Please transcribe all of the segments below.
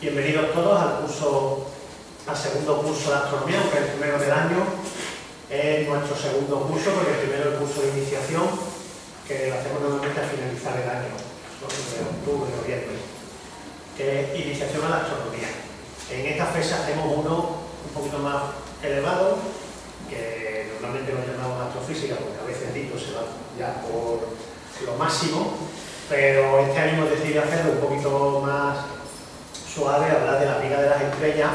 Bienvenidos todos al segundo curso de astronomía, aunque el primero del año es nuestro segundo curso, porque el primero es el curso de iniciación, que lo hacemos normalmente al finalizar el año, de octubre, noviembre, que es iniciación a la astronomía. En esta fecha hacemos uno un poquito más elevado, que normalmente lo llamamos astrofísica, porque a veces Tito se va ya por lo máximo, pero este año hemos decidido hacerlo un poquito más suave, hablar de la vida de las estrellas,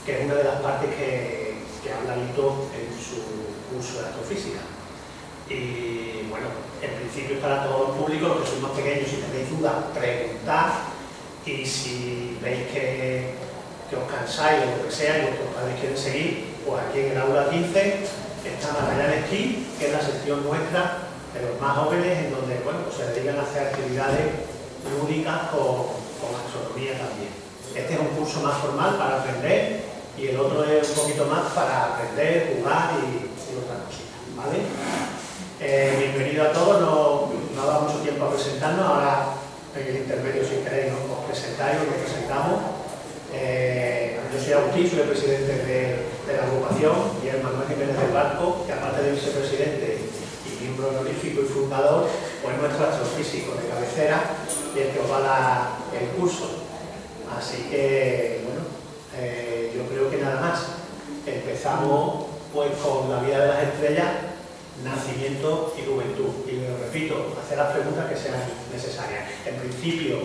que es una de las partes que habla Lito en su curso de astrofísica. Y bueno, en principio es para todo el público, los que sois más pequeños, si tenéis dudas, preguntad, y si veis que os cansáis o lo que sea y vuestros padres quieren seguir, pues aquí en el aula 15 está Magallanes Esquí, que es la sección nuestra de los más jóvenes, en donde bueno, pues se dedican a hacer actividades lúdicas con astronomía también. Este es un curso más formal para aprender y el otro es un poquito más para aprender, jugar y otras cositas, ¿vale? Bienvenido a todos, no ha dado mucho tiempo a presentarnos, ahora en el intermedio, si queréis, os presentáis, os presentamos. Yo soy Agustín, soy el presidente de la agrupación, y es Manuel Jiménez del Barco, que aparte de vicepresidente y miembro honorífico y fundador, pues es nuestro astrofísico de cabecera y el que os va a dar el curso. Así que, bueno, yo creo que nada más. Empezamos pues con la vida de las estrellas, nacimiento y juventud. Y lo repito, hacer las preguntas que sean necesarias. En principio,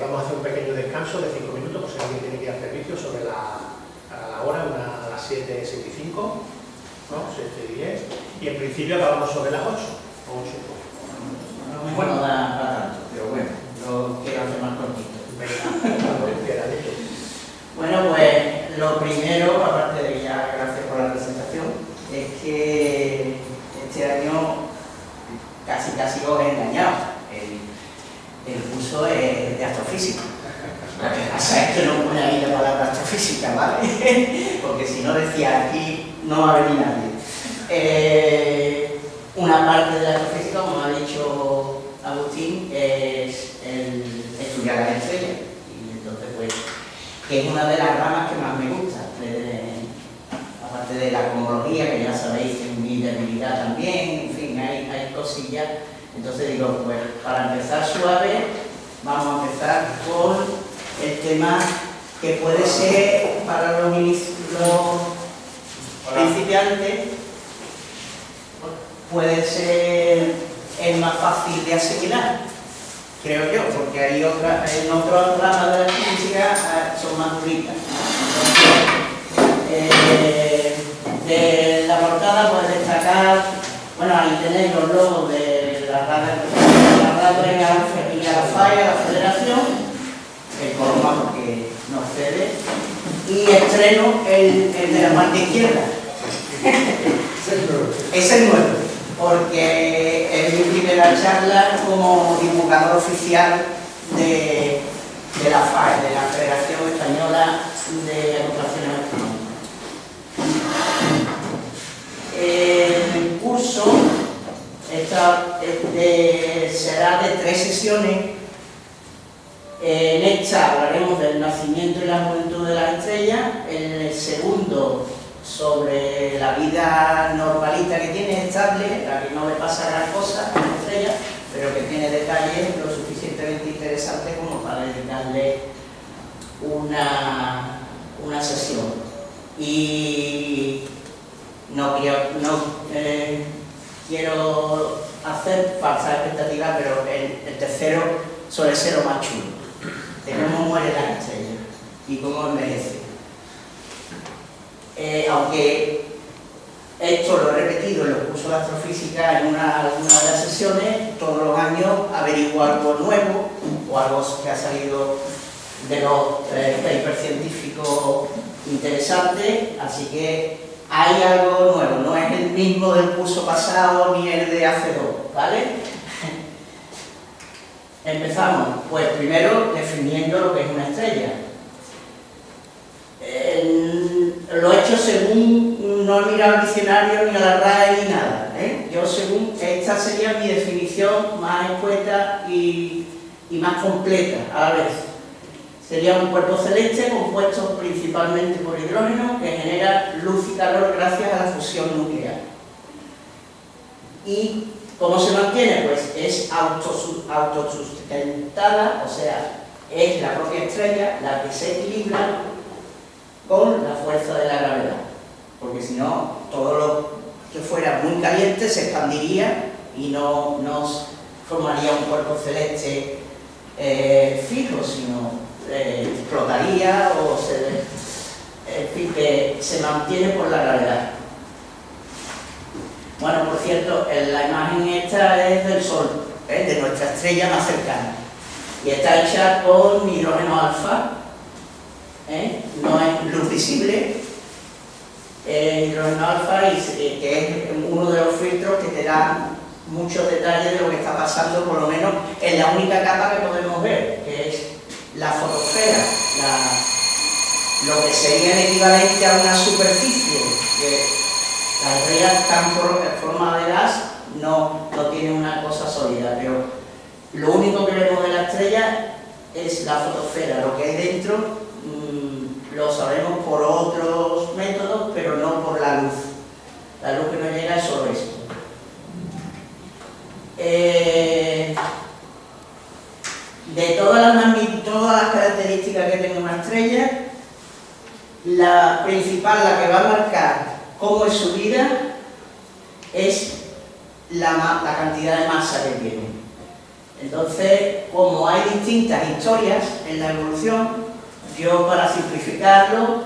vamos a hacer un pequeño descanso de 5 minutos, por si alguien tiene que ir al servicio sobre la hora, a las 7:75, ¿no? 7:10. Y en principio acabamos sobre las 8. Bueno, no da tanto, pero bueno, lo quiero hacer más cortito. Bueno, pues lo primero, aparte de ya gracias por la presentación, es que este año casi os he engañado. El curso es de astrofísica. Lo que pasa es que no pone ahí la palabra astrofísica, ¿vale? Porque si no decía aquí no va a venir nadie. Una parte de la astrofísica, como ha dicho Agustín, es el estudiar las estrellas. Y entonces, pues, que es una de las ramas que más me gusta. Aparte de la cosmología, que ya sabéis que es mi debilidad también, en fin, hay cosillas. Entonces digo, pues, para empezar suave, vamos a empezar con el tema que puede ser para los principiantes, puede ser el más fácil de asimilar, creo yo, porque hay en otras ramas de la física son más duritas. De la portada puedes destacar, bueno, ahí tenéis los logos de la radio y la FAE, la Federación, el coloma porque no cede, y estreno el de la parte izquierda. Es el nuevo, porque es mi primera charla como divulgador oficial de la FAE, de la Federación Española de Agrupaciones Astronómicas. El curso será de 3 sesiones. En esta hablaremos del nacimiento y la juventud de las estrellas. En el segundo, sobre la vida normalita que tiene, estable, la que no le pasa gran cosa a la estrella, pero que tiene detalles lo suficientemente interesantes como para dedicarle una sesión. Y no quiero hacer falsa expectativa, pero el tercero suele ser lo más chulo, de cómo muere la estrella y cómo envejece. Aunque esto lo he repetido en los cursos de astrofísica en alguna de las sesiones, todos los años averiguo algo nuevo o algo que ha salido de los papers científicos interesantes, así que hay algo nuevo, no es el mismo del curso pasado ni el de hace 2, ¿vale? Empezamos, pues primero definiendo lo que es una estrella. Lo he hecho según, no he mirado el diccionario ni a la RAE ni nada, yo según, esta sería mi definición más escueta y más completa a la vez. Sería un cuerpo celeste compuesto principalmente por hidrógeno que genera luz y calor gracias a la fusión nuclear. ¿Y cómo se mantiene? Pues es autosustentada, o sea, es la propia estrella la que se equilibra con la fuerza de la gravedad. Porque si no, todo lo que fuera muy caliente se expandiría y no formaría un cuerpo celeste fijo, sino explotaría o en fin, que se mantiene por la gravedad. Bueno, por cierto, la imagen esta es del Sol, de nuestra estrella más cercana, y está hecha con hidrógeno alfa, no es luz visible, hidrógeno alfa, que es uno de los filtros que te da muchos detalles de lo que está pasando, por lo menos en la única capa que podemos ver, que es la fotosfera, lo que sería el equivalente a una superficie, que las estrellas están en forma de gas, no tienen una cosa sólida, pero lo único que vemos de la estrella es la fotosfera, lo que hay dentro lo sabemos por otros métodos, pero no por la luz. La luz que nos llega es solo esto. De todas las características que tiene una estrella, la principal, la que va a marcar cómo es su vida, es la cantidad de masa que tiene. Entonces, como hay distintas historias en la evolución, yo para simplificarlo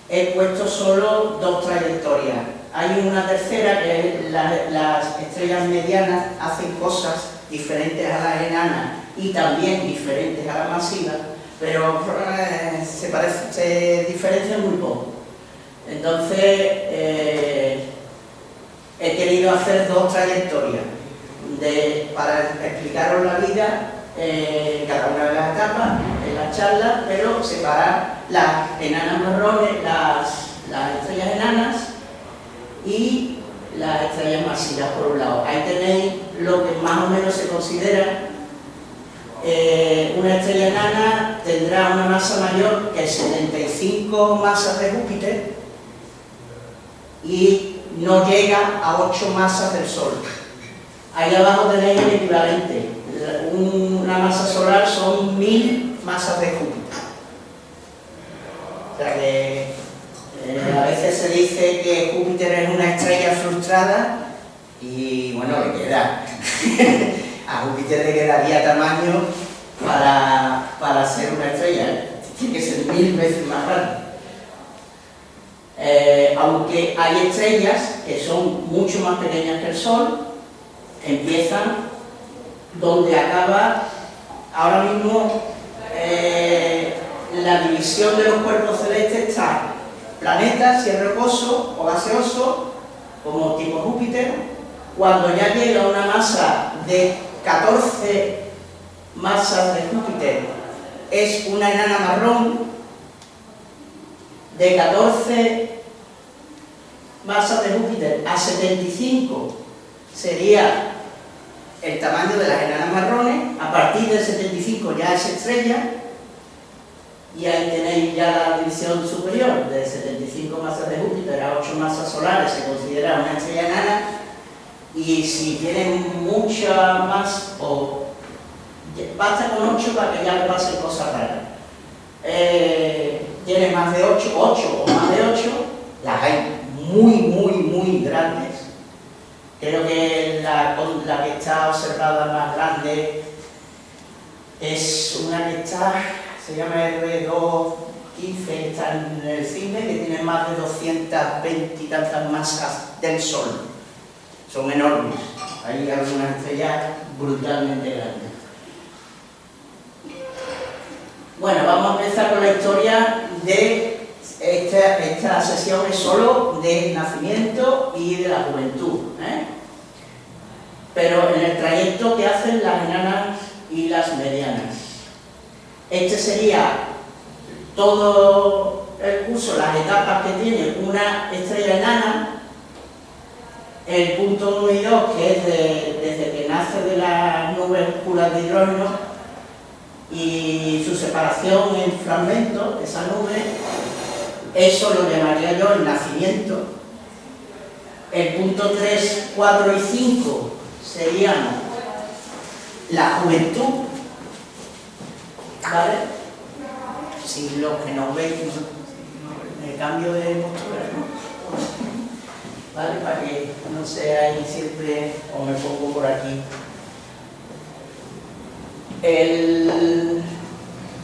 he puesto solo dos trayectorias. Hay una tercera que es las estrellas medianas hacen cosas diferentes a las enanas y también diferentes a las masivas, pero se diferencian muy poco. Entonces, he querido hacer dos trayectorias para explicaros la vida, cada una de las etapas, en la charla, pero separar las enanas marrones, las estrellas enanas y las estrellas masivas por un lado. Ahí tenéis lo que más o menos se considera una estrella enana. Tendrá una masa mayor que 75 masas de Júpiter y no llega a 8 masas del Sol. Ahí abajo tenéis el equivalente. Una masa solar son 1000 masas de Júpiter. O sea que a veces se dice que Júpiter es una estrella frustrada y bueno, le queda. A Júpiter le quedaría tamaño para ser una estrella, tiene que ser 1000 veces más grande. Aunque hay estrellas que son mucho más pequeñas que el Sol, empiezan donde acaba ahora mismo la división de los cuerpos celestes. Está planetas, si es rocoso o gaseoso, como tipo Júpiter. Cuando ya llega a una masa de 14 masas de Júpiter, es una enana marrón. De 14 masas de Júpiter a 75 sería el tamaño de las enanas marrones. A partir del 75 ya es estrella, y ahí tenéis ya la división superior. De 75 masas de Júpiter a 8 masas solares se considera una estrella enana, y si tienen mucha más, o basta con 8 para que ya le pasen cosas raras. Tiene más de 8 o más de 8, las hay muy grandes. Creo que la que está observada más grande es una que se llama RB215, que está en el cine, que tiene más de 220 y tantas masas del Sol. Son enormes. Hay algunas estrellas brutalmente grandes. Bueno, vamos a empezar con la historia de esta sesión. Es solo del nacimiento y de la juventud, pero en el trayecto que hacen las enanas y las medianas. Este sería todo el curso, las etapas que tiene una estrella enana. El punto 1 y 2, que es desde que nace de las nubes puras de hidrógeno, y su separación en fragmentos, esa nube, eso lo llamaría yo el nacimiento. El punto 3, 4 y 5 serían la juventud, ¿vale? Si los que nos veis, me cambio de postura, ¿no? ¿Vale? Para que no seáis siempre, o me pongo por aquí. El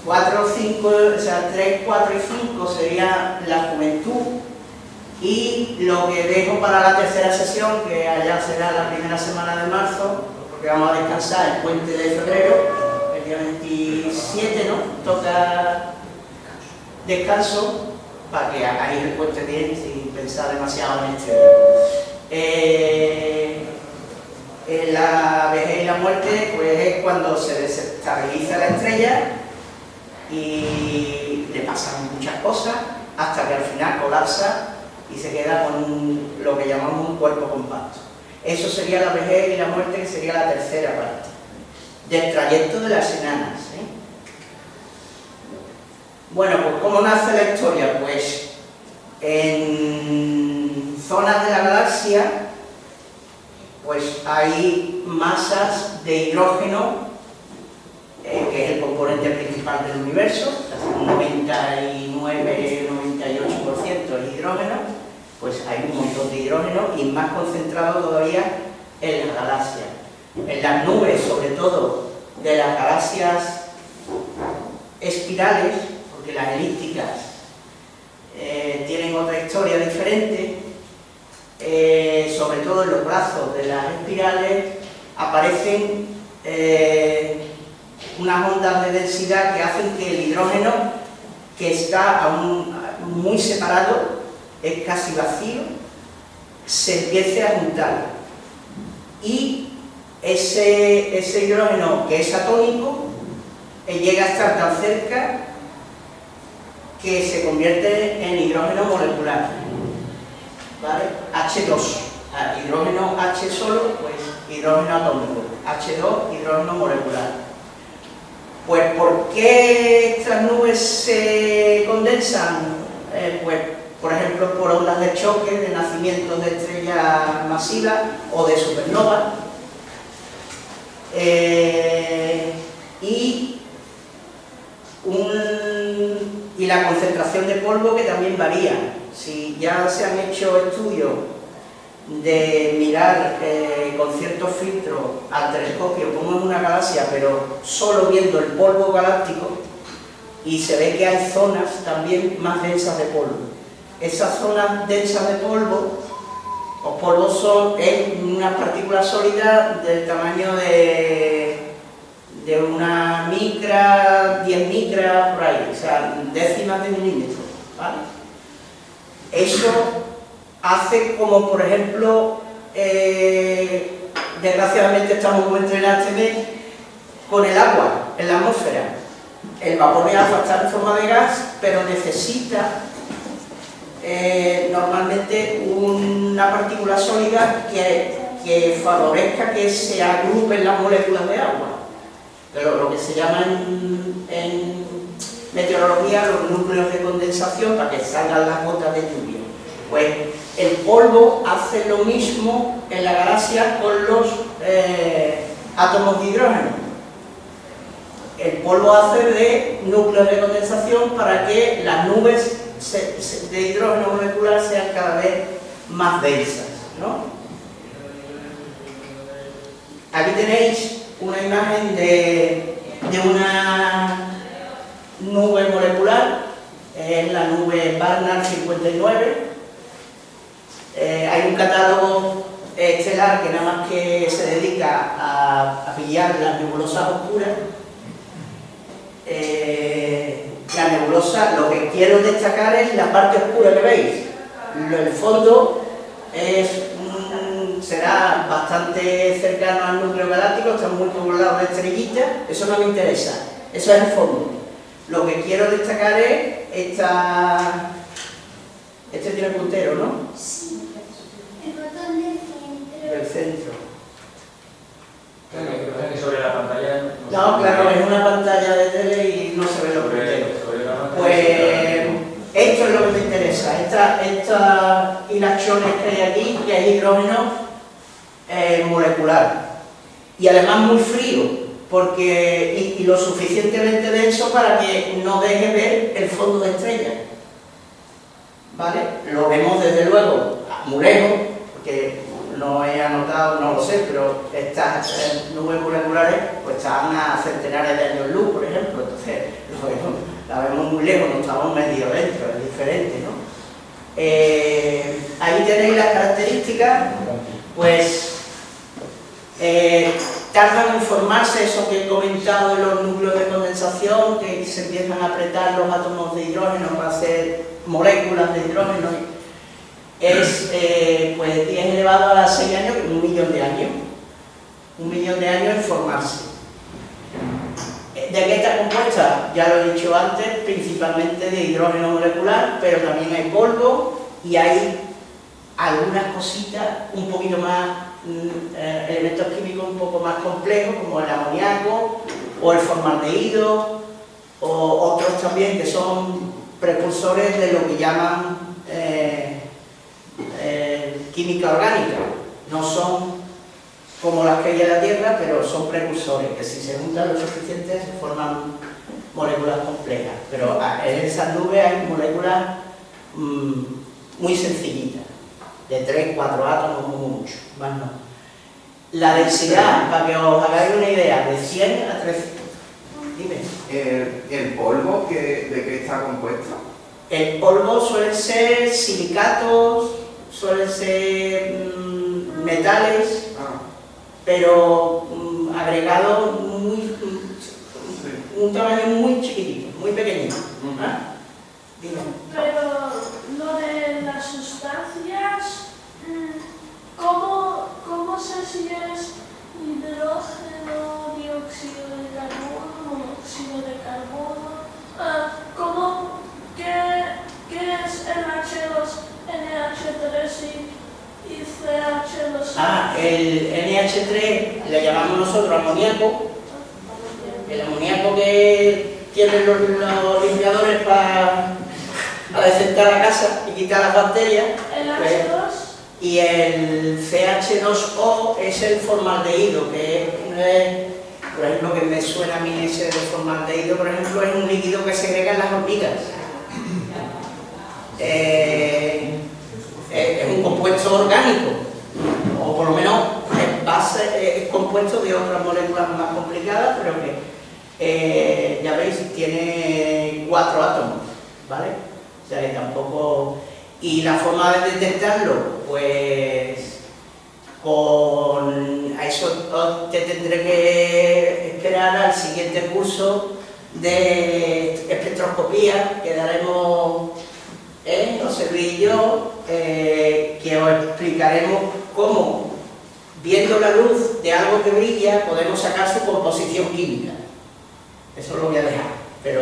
4, 5, o sea, 3, 4 y 5 sería la juventud, y lo que dejo para la tercera sesión, que allá será la primera semana de marzo, porque vamos a descansar el puente de febrero, el día 27, ¿no? Toca descanso, para que hagáis el puente bien, sin pensar demasiado en la vejez y la muerte, pues es cuando se desestabiliza la estrella y le pasan muchas cosas hasta que al final colapsa y se queda con lo que llamamos un cuerpo compacto. Eso sería la vejez y la muerte, que sería la tercera parte del trayecto de las enanas, ¿eh? Bueno, pues ¿cómo nace la historia? Pues en zonas de la galaxia pues hay masas de hidrógeno, que es el componente principal del universo, un 99, 98% es hidrógeno, pues hay un montón de hidrógeno y más concentrado todavía en las galaxias. En las nubes, sobre todo, de las galaxias espirales, porque las elípticas tienen otra historia diferente, sobre todo en los brazos de las espirales aparecen unas ondas de densidad que hacen que el hidrógeno, que está aún muy separado, es casi vacío, se empiece a juntar, y ese hidrógeno, que es atómico, llega a estar tan cerca que se convierte en hidrógeno molecular, ¿vale? H2, hidrógeno H solo, pues hidrógeno atómico, H2, hidrógeno molecular. Pues ¿por qué estas nubes se condensan? Pues por ejemplo por ondas de choque, de nacimiento de estrellas masivas o de supernovas, y la concentración de polvo, que también varía. Si ya se han hecho estudios de mirar con ciertos filtros al telescopio cómo es una galaxia, pero solo viendo el polvo galáctico, y se ve que hay zonas también más densas de polvo. Esas zonas densas de polvo, los polvos son unas partículas sólidas del tamaño de una micra, 10 micras, por ahí, o sea, décimas de milímetro, ¿vale? Eso hace como, por ejemplo, desgraciadamente estamos muy entre el HB con el agua en la atmósfera. El vapor de agua está en forma de gas, pero necesita normalmente una partícula sólida que favorezca que se agrupen las moléculas de agua. Pero lo que se llama en meteorología los núcleos de condensación, para que salgan las gotas de lluvia. Pues el polvo hace lo mismo en la galaxia con los átomos de hidrógeno. El polvo hace de núcleos de condensación para que las nubes de hidrógeno molecular sean cada vez más densas, ¿no? Aquí tenéis una imagen de una nube molecular, es la nube Barnard 59. Hay un catálogo estelar que nada más que se dedica a pillar las nebulosas oscuras. La nebulosa, lo que quiero destacar es la parte oscura que veis. El fondo será bastante cercano al núcleo galáctico, está muy poblado de estrellitas, eso no me interesa, eso es el fondo. Lo que quiero destacar es este tiene puntero, ¿no? Sí, el botón del centro. Del centro. Sobre la pantalla. No, claro, es una pantalla de es hidrógeno molecular. Y además muy frío, porque, y lo suficientemente denso para que no deje ver el fondo de estrella. ¿Vale? Lo vemos desde luego muy lejos, porque no he anotado, no lo sé, pero estas nubes moleculares pues están a centenares de años luz, por ejemplo, entonces la vemos muy lejos, no estamos medio dentro, es diferente, ¿no? Ahí tenéis las características, pues tardan en formarse eso que he comentado de los núcleos de condensación, que se empiezan a apretar los átomos de hidrógeno para hacer moléculas de hidrógeno. Es pues 10 elevado a 6 años, 1 millón de años. 1 millón de años en formarse. ¿De qué está compuesta? Ya lo he dicho antes, principalmente de hidrógeno molecular, pero también hay polvo y hay algunas cositas un poquito más, elementos químicos un poco más complejos, como el amoníaco o el formaldehído, o otros también que son precursores de lo que llaman química orgánica. No son como las que hay en la Tierra, pero son precursores, que si se juntan lo suficiente se forman moléculas complejas. Pero en esas nubes hay moléculas muy sencillitas, de 3, 4 átomos como mucho, más no. La densidad, para que os hagáis una idea, de 100 a 300. Dime. ¿El polvo de qué está compuesto? El polvo suelen ser silicatos, suelen ser metales, pero agregados un tamaño muy chiquitito, muy pequeñito. Dime. Pero lo de las sustancias, ¿cómo sé si es hidrógeno, dióxido de carbono, monóxido de carbono? ¿Qué es NH2, NH3 y CH2? El NH3 le llamamos nosotros amoníaco. El amoníaco que tienen los limpiadores para desinfectar la casa y quitar las bacterias. ¿El H2? Y el CH2O es el formaldehído, que es, por ejemplo, que me suena a mí ese de formaldehído, por ejemplo, es un líquido que segrega en las hormigas. Es un compuesto orgánico, o por lo menos es compuesto de otras moléculas más complicadas, pero que, ya veis, tiene 4 átomos, ¿vale? O sea que tampoco... Y la forma de detectarlo, pues con eso te tendré que esperar al siguiente curso de espectroscopía que daremos José Luis y yo, que os explicaremos cómo, viendo la luz de algo que brilla, podemos sacar su composición química. Eso lo voy a dejar, pero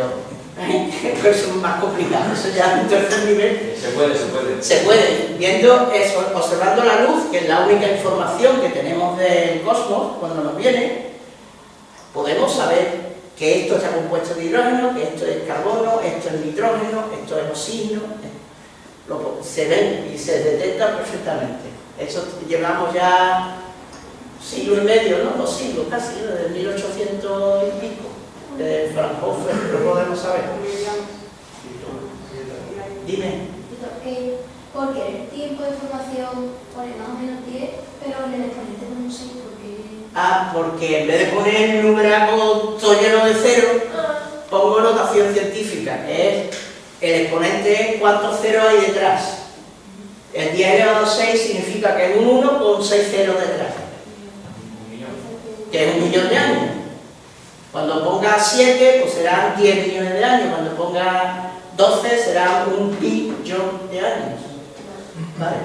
eso es más complicado, eso ya es un tercer nivel. Se puede. Se puede, viendo eso, observando la luz, que es la única información que tenemos del cosmos cuando nos viene, podemos saber que esto está compuesto de hidrógeno, que esto es carbono, esto es nitrógeno, esto es oxígeno. Se ven y se detectan perfectamente. Eso llevamos ya siglo y medio, ¿no? 2 siglos casi, desde 1800 y pico, de Fraunhofer, lo podemos saber. Dime. Porque el tiempo de formación pone más o menos 10, pero en el exponente no sé por qué. Porque en vez de poner el numeraco todo lleno de cero, pongo notación científica, que es el exponente, cuántos ceros hay detrás. El 10 elevado a 6 significa que es un 1 con 6 ceros detrás, que es 1 millón de años. Cuando ponga 7, pues serán 10 millones de años. Cuando ponga 12, será 1 billón de años. ¿Vale?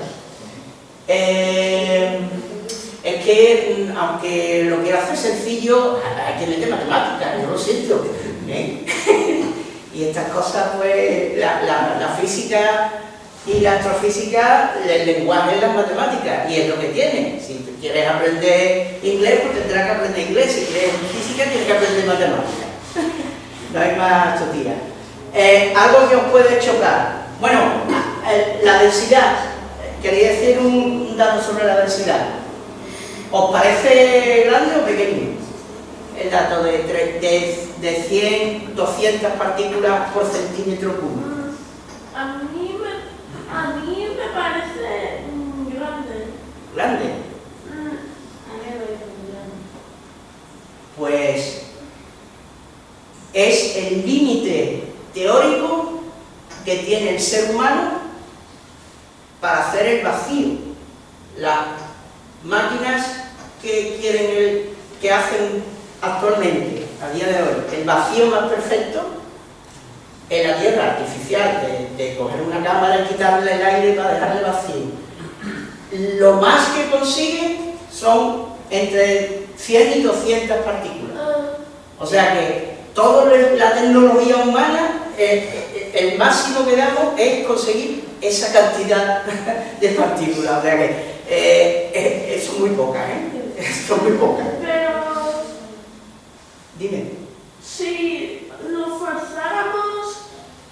Es que, aunque lo quiero hacer sencillo, hay que meter matemáticas, yo lo siento. Y estas cosas, pues, la física y la astrofísica, el lenguaje es las matemáticas, y es lo que tiene. Si tú quieres aprender inglés, pues tendrás que aprender inglés. Si quieres física, tienes que aprender matemáticas. No hay más tonterías. Algo que os puede chocar. Bueno, la densidad. Quería decir un un dato sobre la densidad. ¿Os parece grande o pequeño el dato de 100, 200 partículas por centímetro cubo? A mí me parece grande. ¿Grande? A mí me parece muy grande. Pues es el límite teórico que tiene el ser humano para hacer el vacío. Las máquinas que hacen actualmente, a día de hoy, el vacío más perfecto en la Tierra artificial, de coger una cámara y quitarle el aire para dejarle vacío. Lo más que consiguen son entre 100 y 200 partículas. O sea que toda la tecnología humana, el máximo que damos es conseguir esa cantidad de partículas. O sea que son muy pocas, son muy pocas. Pero Dime. si lo forzáramos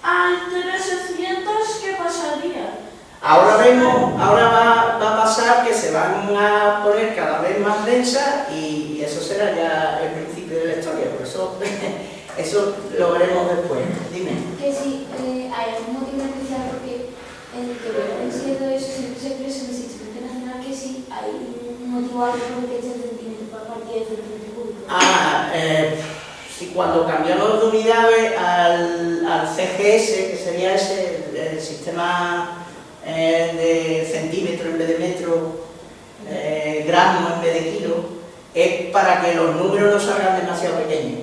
al 3600, ¿qué pasaría? Ahora va a pasar que se van a poner cada vez más densas y eso será ya el principio de la historia, por eso lo veremos después. Dime. Que si hay algún motivo especial, porque en teoría en sí todo eso siempre se expresa en el sistema internacional, que si hay un motivo algo por el que echen centímetros para partir de centímetros cúbicos. Si cuando cambiamos de unidades al CGS, que sería el sistema de centímetro en vez de metro, gramo en vez de kilo, es para que los números no salgan demasiado pequeños.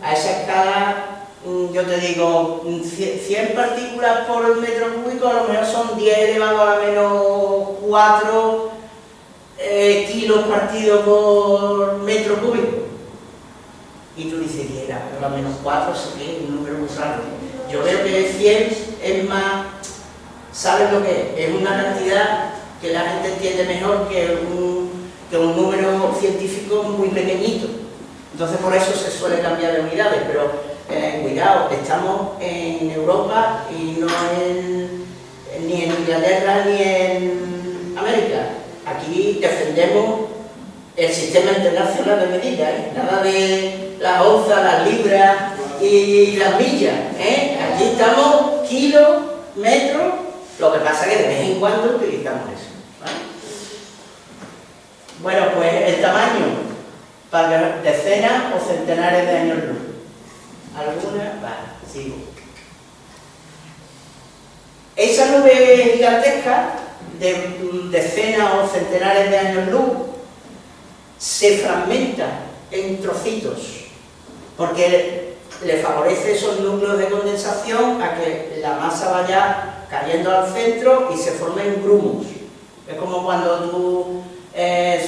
A esa escala, yo te digo, 100 partículas por metro cúbico, a lo mejor son 10 elevado a la menos 4 kilos partido por metro cúbico. Y tú dices, y era, pero a la menos 4 sería un número muy raro. Yo veo que 100 es más, ¿sabes lo que es? Es una cantidad que la gente entiende mejor que un número científico muy pequeñito. Entonces por eso se suele cambiar de unidades, pero cuidado, estamos en Europa y no ni en Inglaterra ni en América. Aquí defendemos el sistema internacional de medidas, nada de las onzas, las libras y las millas. Aquí estamos kilos, metros, lo que pasa es que de vez en cuando utilizamos eso. ¿Vale? Bueno, pues el tamaño, para decenas o centenares de años luz. ¿Alguna? Vale, sigo. Esa nube gigantesca de decenas o centenares de años luz se fragmenta en trocitos porque le favorece esos núcleos de condensación a que la masa vaya cayendo al centro y se formen grumos. Es como cuando tú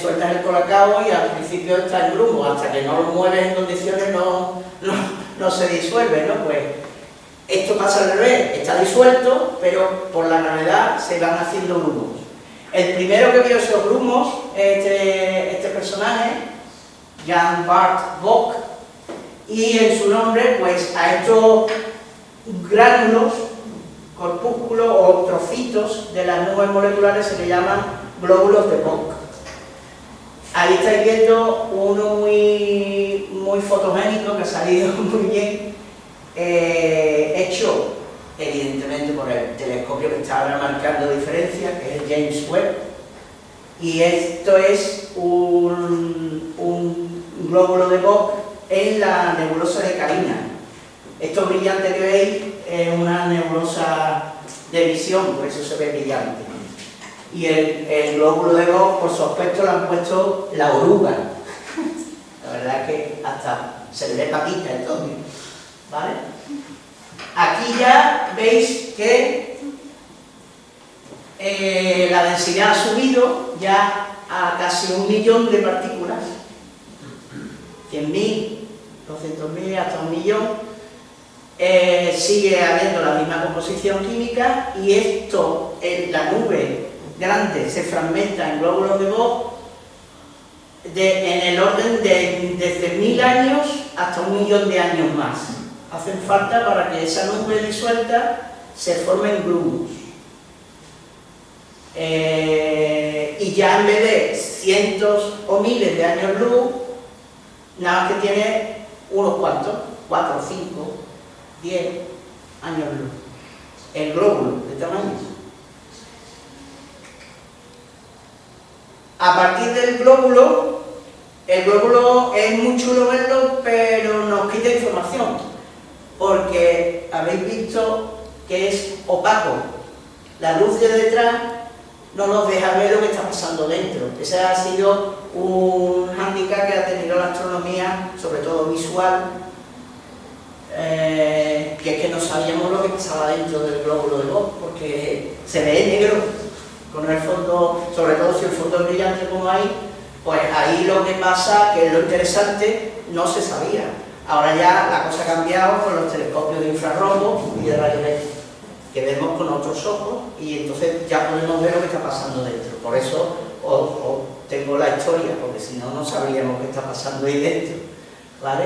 sueltas el colacao y al principio está en grumo, hasta que no lo mueves en condiciones no se disuelve, ¿no? Pues esto pasa al revés, está disuelto, pero por la gravedad se van haciendo grumos. El primero que vio esos grumos, este personaje, Jan Bart Bok, y en su nombre, pues a estos gránulos, corpúsculos o trocitos de las nubes moleculares se le llaman glóbulos de Bok. Ahí estáis viendo uno muy fotogénico que ha salido muy bien, hecho evidentemente por el telescopio que está ahora marcando diferencia, que es el James Webb, y esto es un glóbulo de Bok en la nebulosa de Carina. Esto brillante que veis es una nebulosa de visión, por eso se ve brillante. Y el glóbulo de Bok, por su aspecto, le han puesto la oruga. La verdad es que hasta se le ve paquita entonces, ¿vale? Aquí ya veis que la densidad ha subido ya a casi 1 millón de partículas. 100.000, 200.000, hasta 1 millón. Sigue habiendo la misma composición química y esto, la nube grande se fragmenta en glóbulos de Bok en el orden de desde 1000 años hasta 1 millón de años más. Hacen falta para que esa nube disuelta se formen grumos. Y ya en vez de cientos o miles de años luz, nada más que tiene unos cuantos, 4, 5, 10 años luz. El glóbulo de tamaño. A partir del glóbulo, el glóbulo es muy chulo verlo, pero nos quita información, porque habéis visto que es opaco. La luz de detrás no nos deja ver lo que está pasando dentro. Ese ha sido un hándicap que ha tenido la astronomía, sobre todo visual, que es que no sabíamos lo que pasaba dentro del glóbulo de Bok, porque se ve negro con el fondo, sobre todo si el fondo es brillante como hay, pues ahí lo que pasa, que es lo interesante, no se sabía. Ahora ya la cosa ha cambiado con los telescopios de infrarrojo y de rayos X, que vemos con otros ojos y entonces ya podemos ver lo que está pasando dentro. Por eso os tengo la historia, porque si no, no sabríamos qué está pasando ahí dentro, ¿vale?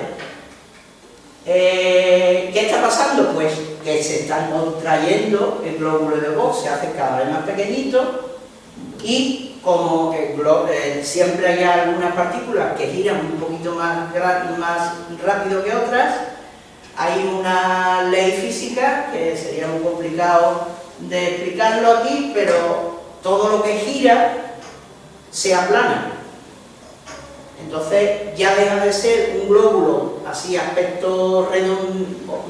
¿Qué está pasando? Pues que se está contrayendo el glóbulo de Bok, se hace cada vez más pequeñito y como siempre hay algunas partículas que giran un poquito más rápido que otras, hay una ley física que sería muy complicado de explicarlo aquí, pero todo lo que gira se aplana. Entonces ya deja de ser un glóbulo así aspecto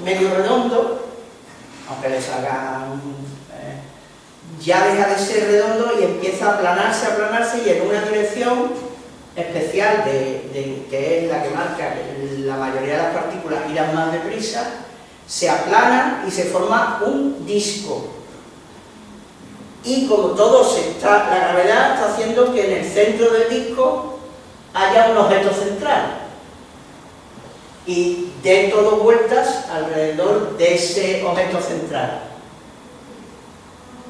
medio redondo, aunque le salgan, ya deja de ser redondo y empieza a aplanarse y en una dirección especial que es la que marca que la mayoría de las partículas giran más deprisa, se aplana y se forma un disco. Y como todo la gravedad está haciendo que en el centro del disco haya un objeto central y dé todo vueltas alrededor de ese objeto central.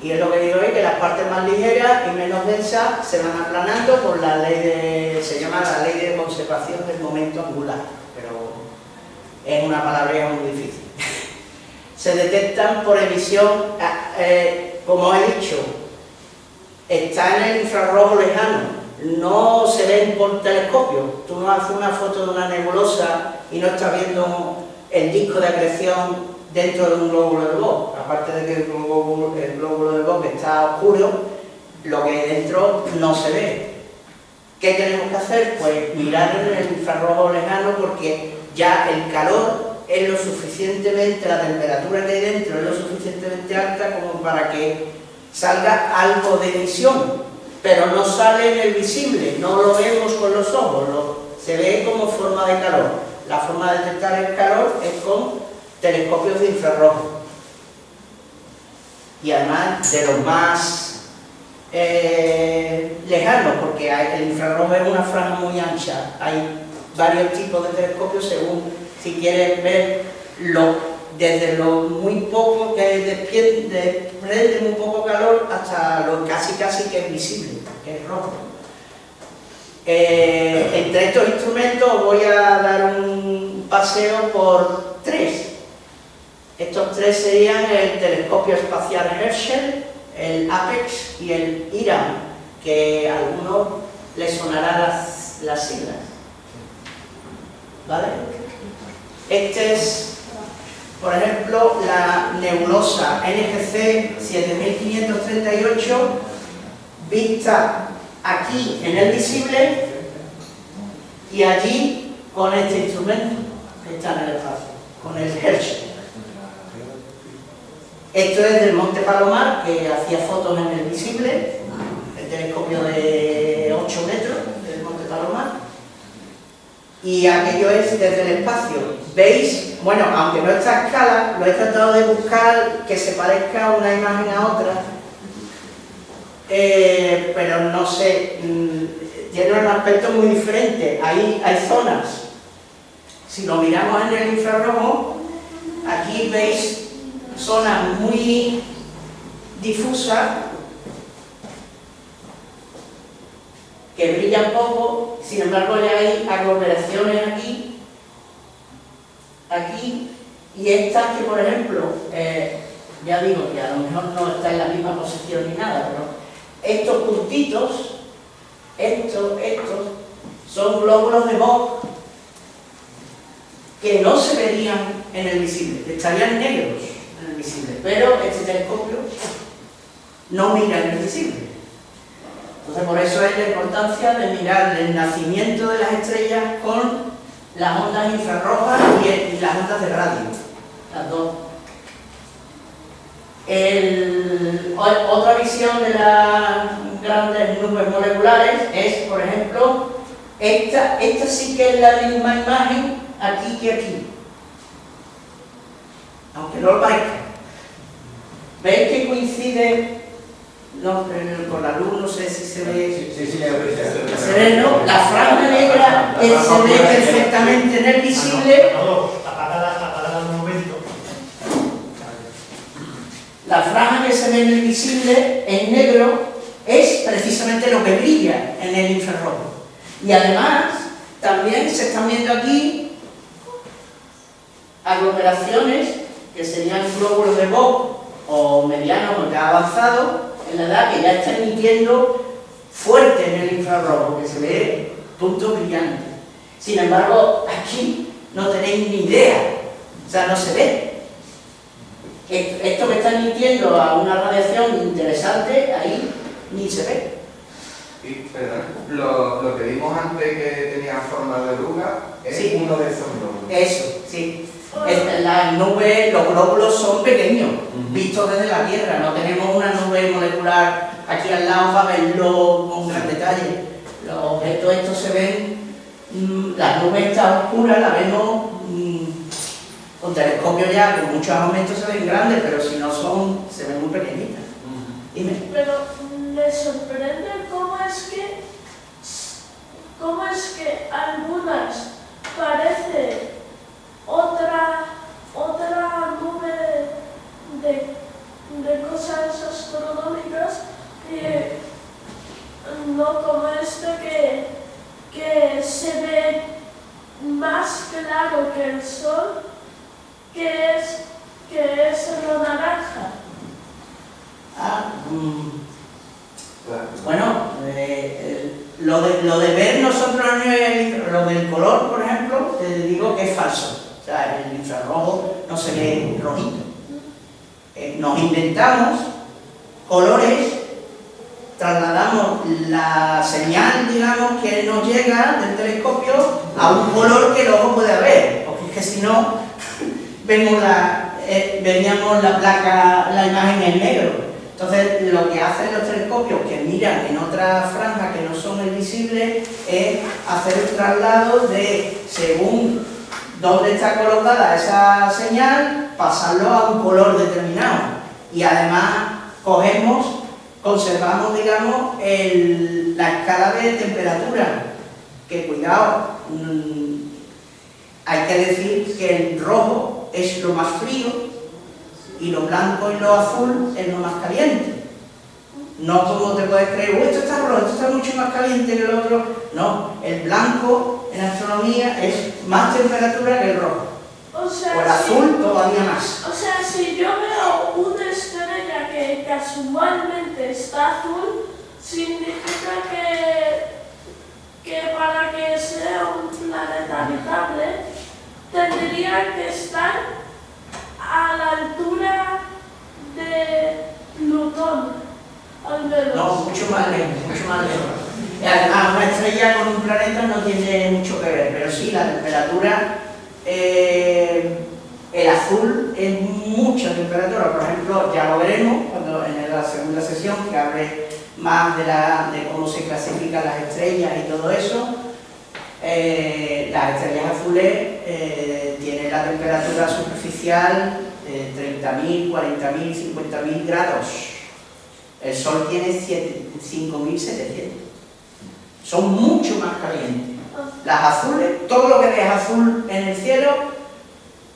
Y es lo que digo hoy, que las partes más ligeras y menos densas se van aplanando por la ley se llama la ley de conservación del momento angular, pero es una palabra muy difícil. Se detectan por emisión, como he dicho, está en el infrarrojo lejano. No se ven por telescopio. Tú no haces una foto de una nebulosa y no estás viendo el disco de acreción dentro de un glóbulo de Bok. Aparte de que el glóbulo de Bok está oscuro, lo que hay dentro no se ve. ¿Qué tenemos que hacer? Pues mirar en el infrarrojo lejano, porque ya el calor es lo suficientemente, la temperatura que hay dentro es lo suficientemente alta como para que salga algo de emisión. Pero no sale en el visible, no lo vemos con los ojos, se ve como forma de calor. La forma de detectar el calor es con telescopios de infrarrojo. Y además de los más lejanos, porque el infrarrojo es una franja muy ancha. Hay varios tipos de telescopios según si quieres ver desde lo muy poco que desprende muy poco calor hasta lo casi que es visible, que es rojo. Entre estos instrumentos voy a dar un paseo por 3. Estos 3 serían el telescopio espacial Herschel, el APEX y el IRAM, que a algunos les sonarán las siglas. ¿Vale? Este es, por ejemplo, la nebulosa NGC 7538, vista aquí en el visible y allí con este instrumento que está en el espacio, con el Herschel. Esto es del Monte Palomar, que hacía fotos en el visible, el telescopio de 8 metros del Monte Palomar. Y aquello es desde el espacio. ¿Veis? Bueno, aunque no está a escala, lo he tratado de buscar que se parezca una imagen a otra, pero no sé, tiene un aspecto muy diferente. Ahí hay zonas. Si lo miramos en el infrarrojo, aquí veis zonas muy difusas que brillan poco, sin embargo ya hay aglomeraciones aquí y estas que, por ejemplo, ya digo que a lo mejor no está en la misma posición ni nada, pero estos puntitos, estos, son glóbulos de Bock que no se verían en el visible, estarían negros en el visible, pero este telescopio no mira en el visible. Entonces, por eso es la importancia de mirar el nacimiento de las estrellas con las ondas infrarrojas y las ondas de radio, las dos. Otra visión de las grandes nubes moleculares es, por ejemplo, esta sí que es la misma imagen aquí que aquí, aunque no lo parezca. ¿Veis que coincide? No, con la luz no sé si se ve. Sí, Se ve, ¿no? La franja negra se ve perfectamente en el visible. Apagada un momento. La franja que se ve en el visible, en negro, es precisamente lo que brilla en el infrarrojo. Y además, también se están viendo aquí aglomeraciones que serían glóbulos de Bock o medianos o ya avanzados en la edad, que ya está emitiendo fuerte en el infrarrojo, que se ve puntos brillantes. Sin embargo, aquí no tenéis ni idea, o sea, no se ve. Esto que está emitiendo a una radiación interesante, ahí ni se ve. Y, perdón, lo que vimos antes que tenía forma de oruga es Sí. uno de esos glóbulos. Eso, sí. Las nubes, los glóbulos son pequeños, vistos desde la Tierra. No tenemos una nube molecular aquí al lado para verlo con gran detalle. Los objetos estos se ven, las nubes estas oscuras las vemos con telescopio ya, con muchos aumentos se ven grandes, pero si no son, se ven muy pequeñitas. Dime. Pero me sorprende cómo es que algunas parece otra nube de cosas astronómicas y no como que se ve más claro que el Sol, que es lo naranja. Bueno, lo de ver nosotros lo del color, por ejemplo, te digo que es falso. O sea, el infrarrojo no se ve rojito. Nos inventamos colores, trasladamos la señal, digamos, que nos llega del telescopio a un color que el ojo puede ver, porque es que si no, veríamos la imagen en negro. Entonces, lo que hacen los telescopios que miran en otra franja que no son el visible es hacer el traslado de, según dónde está colocada esa señal, pasarlo a un color determinado. Y además conservamos, digamos, la escala de temperatura. Que cuidado, hay que decir que el rojo es lo más frío y lo blanco y lo azul es lo más caliente. No como te puedes creer, esto está rojo, esto está mucho más caliente que el otro. No, el blanco en astronomía es más temperatura que el rojo. O el azul todavía más. O sea, si yo veo una estrella que casualmente está azul, significa que para que sea un planeta habitable tendría que estar a la altura de Plutón, al menos. No, mucho más lejos, mucho más lejos. Y además, una estrella con un planeta no tiene mucho que ver, pero sí, la temperatura, el azul es mucha temperatura. Por ejemplo, ya lo veremos cuando en la segunda sesión, que hable más de cómo se clasifican las estrellas y todo eso. Las estrellas azules tienen la temperatura superficial de 30.000, 40.000, 50.000 grados. El Sol tiene 5.700. Son mucho más calientes. Las azules, todo lo que veas azul en el cielo,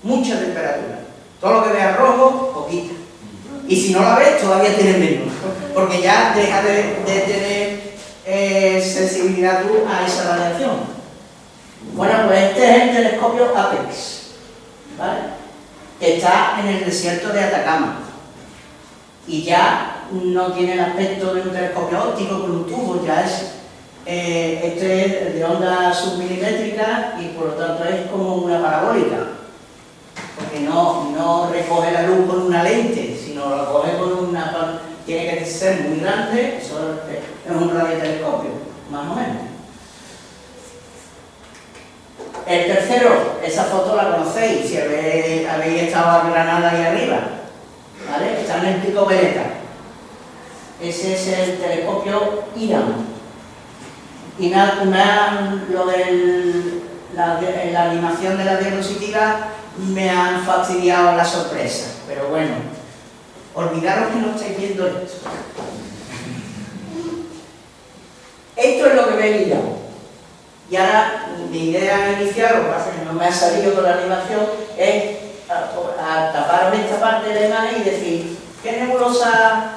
mucha temperatura. Todo lo que veas rojo, poquita. Y si no la ves, todavía tienes menos. Porque ya deja de tener sensibilidad tú a esa radiación. Bueno, pues este es el telescopio Apex, ¿vale? Que está en el desierto de Atacama. Y ya no tiene el aspecto de un telescopio óptico con un tubo, ya es este es de onda submilimétrica y por lo tanto es como una parabólica, porque no recoge la luz con una lente, sino la coge con una... tiene que ser muy grande, eso es un radiotelescopio, más o menos. El tercero, esa foto la conocéis, si habéis estado en Granada ahí arriba, ¿vale? Está en el Pico Veleta. Ese es el telescopio IRAM. Y lo de la animación de la diapositiva me han fastidiado la sorpresa, pero bueno, olvidaros que no estáis viendo esto. Esto es lo que ve IRAM. Y ahora mi idea inicial, lo que pasa es que no me ha salido con la animación, es a taparos esta parte de la imagen y decir, ¿qué nebulosa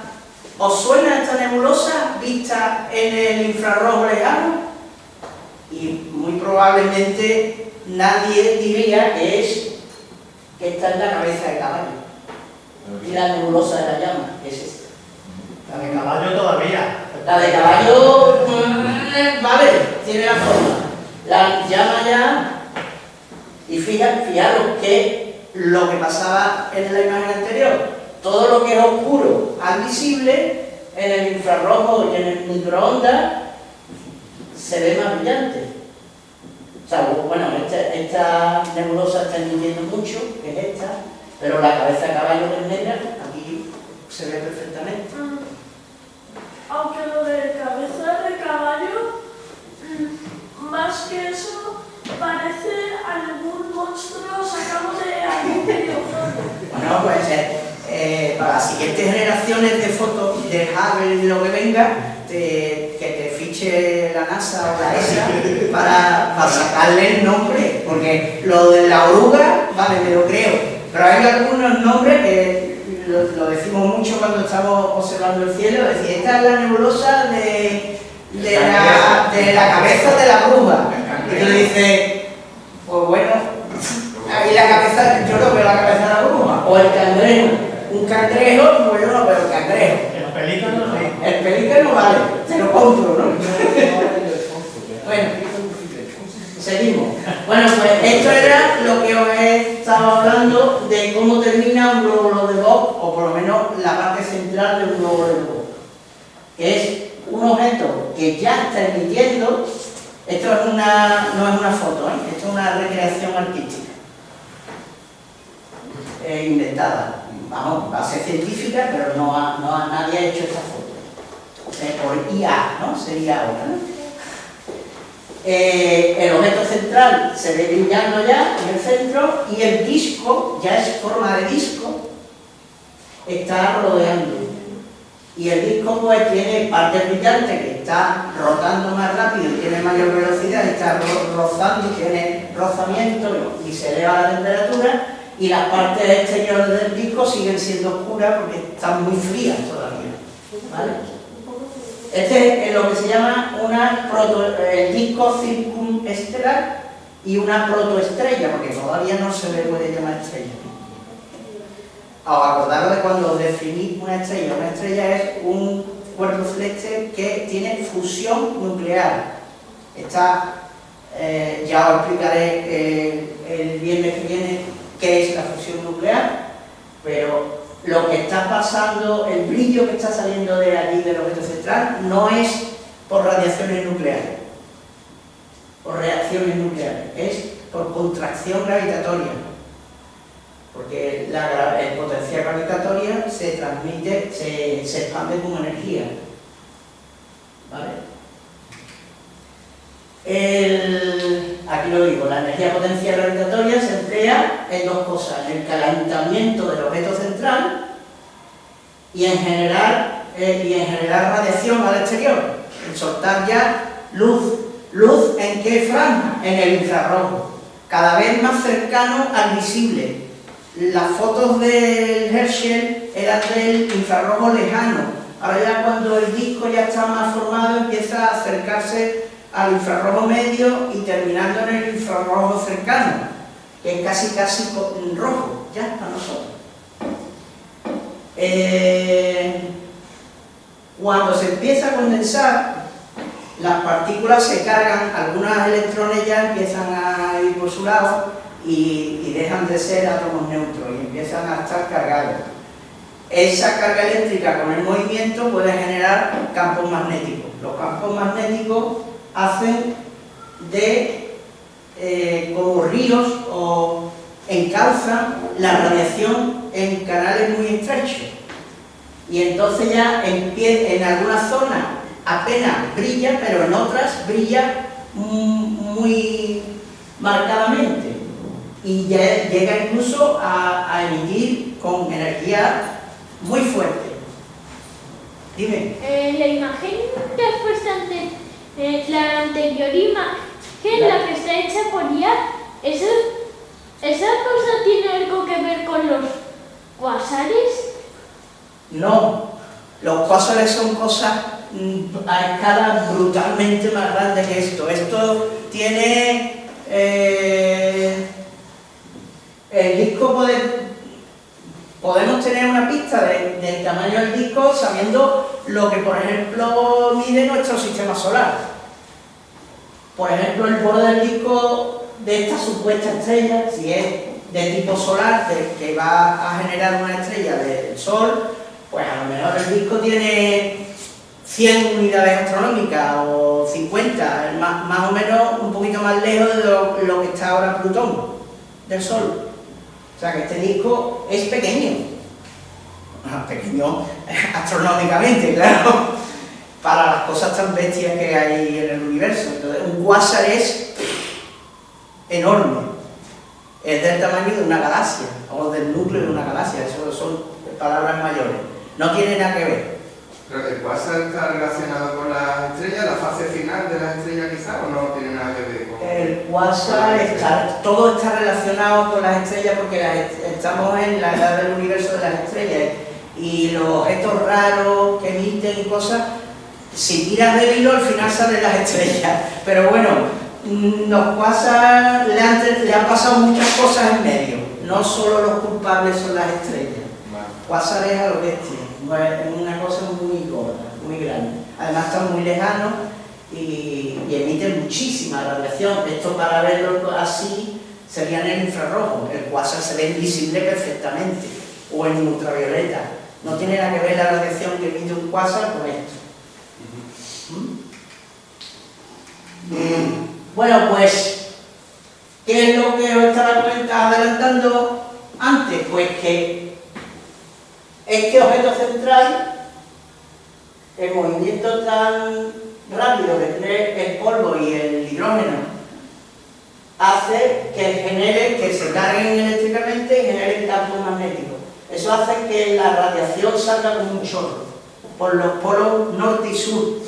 os suena esta nebulosa vista en el infrarrojo lejano? Y muy probablemente nadie diría que esta es la cabeza de caballo. Y la nebulosa de la llama, es esta. La de caballo todavía. La de caballo, vale, tiene la forma. La llama ya, y fijaros que lo que pasaba en la imagen anterior, todo lo que es oscuro al visible, en el infrarrojo y en el microondas, se ve más brillante. O sea, bueno, esta nebulosa está emitiendo mucho, que es esta, pero la cabeza de caballo que es negra, aquí se ve perfectamente. Aunque lo de cabeza de caballo, más que eso, parece algún monstruo sacado de algún videojuego. Bueno, pues para las siguientes generaciones de fotos de Hubble y lo que venga, que te fiche la NASA o la ESA para sacarle el nombre, porque lo de la oruga, vale, me lo creo, pero hay algunos nombres que lo decimos mucho cuando estamos observando el cielo, es decir, esta es la nebulosa de la cabeza de la bruja. Y tú dices, pues bueno, ahí la cabeza, yo no veo la cabeza de la bruja. O el cangrejo. Un cangrejo, pues yo no veo el cangrejo. El pelícano sí. El pelícano vale, te lo compro, ¿no? Bueno, seguimos. Bueno, pues esto era lo que os he estado hablando de cómo termina un glóbulo de Bob, o por lo menos la parte central de un glóbulo de Bob. Que es un objeto que ya está emitiendo. Esto no es una foto, esto es una recreación artística inventada, vamos, base científica, pero nadie ha hecho esta foto. Por IA, ¿no? Sería ahora, ¿no? El objeto central se ve brillando ya en el centro y el disco, ya es forma de disco, está rodeando. Y el disco pues tiene parte brillante que está rotando más rápido y tiene mayor velocidad, y está rozando, tiene rozamiento y se eleva la temperatura, y las partes exteriores del disco siguen siendo oscuras porque están muy frías todavía, ¿vale? Este es lo que se llama el disco circunestelar y una protoestrella, porque todavía no se le puede llamar estrella. Acordaros de cuando definís una estrella. Una estrella es un cuerpo celeste que tiene fusión nuclear. Ya os explicaré el viernes que viene qué es la fusión nuclear, pero lo que está pasando, el brillo que está saliendo de allí del objeto central, no es por radiaciones nucleares, por reacciones nucleares, es por contracción gravitatoria. Porque el potencial gravitatoria se transmite, se expande como energía. ¿Vale? Aquí lo digo, la energía potencial gravitatoria se emplea en dos cosas: en el calentamiento del objeto central y en generar radiación al exterior, en soltar ya luz. ¿Luz en qué franja? En el infrarrojo, cada vez más cercano al visible. Las fotos del Herschel eran del infrarrojo lejano. Ahora ya cuando el disco ya está más formado empieza a acercarse al infrarrojo medio y terminando en el infrarrojo cercano, que es casi rojo, ya para nosotros. Cuando se empieza a condensar, las partículas se cargan, algunos electrones ya empiezan a ir por su lado y dejan de ser átomos neutros y empiezan a estar cargados. Esa carga eléctrica con el movimiento puede generar campos magnéticos. Los campos magnéticos hacen como ríos o encauzan la radiación en canales muy estrechos. Y entonces ya en algunas zonas apenas brilla, pero en otras brilla muy marcadamente. Y ya llega incluso a emitir con energía muy fuerte. Dime. La imagen que has puesto antes, la anterior imagen, la que está hecha por IA, ¿esa cosa tiene algo que ver con los cuásares? No, los cuásares son cosas a escala brutalmente más grande que esto. Esto tiene... el disco podemos tener una pista del tamaño del disco sabiendo lo que, por ejemplo, mide nuestro sistema solar. Por ejemplo, el borde del disco de esta supuesta estrella, si es de tipo solar, que va a generar una estrella del Sol, pues a lo mejor el disco tiene 100 unidades astronómicas o 50, más o menos un poquito más lejos de lo que está ahora Plutón, del Sol. O sea que este disco es pequeño, pequeño astronómicamente, claro, para las cosas tan bestias que hay en el universo. Entonces, un cuásar es enorme, es del tamaño de una galaxia, o del núcleo de una galaxia, eso son palabras mayores, no tiene nada que ver. ¿Pero el cuásar está relacionado con las estrellas, la fase final de las estrellas quizá, o no tiene nada que ver con...? El cuásar, todo está relacionado con las estrellas porque estamos en la edad del universo de las estrellas y los objetos raros que emiten cosas, si tiras del hilo al final salen las estrellas, pero bueno, los cuásar le han pasado muchas cosas en medio, no solo los culpables son las estrellas. Cuásar es a lo bestia, es una cosa muy gorda, muy grande, además están muy lejanos y emiten muchísima radiación. Esto, para verlo así, sería en el infrarrojo. El cuásar se ve invisible perfectamente, o en ultravioleta. No tiene nada que ver la radiación que emite un cuásar con esto. Bueno, pues, ¿qué es lo que os estaba adelantando antes? Pues que este objeto central, el movimiento tan rápido que tiene el polvo y el hidrógeno, hace que se carguen eléctricamente y generen campos magnéticos. Eso hace que la radiación salga como un chorro por los polos norte y sur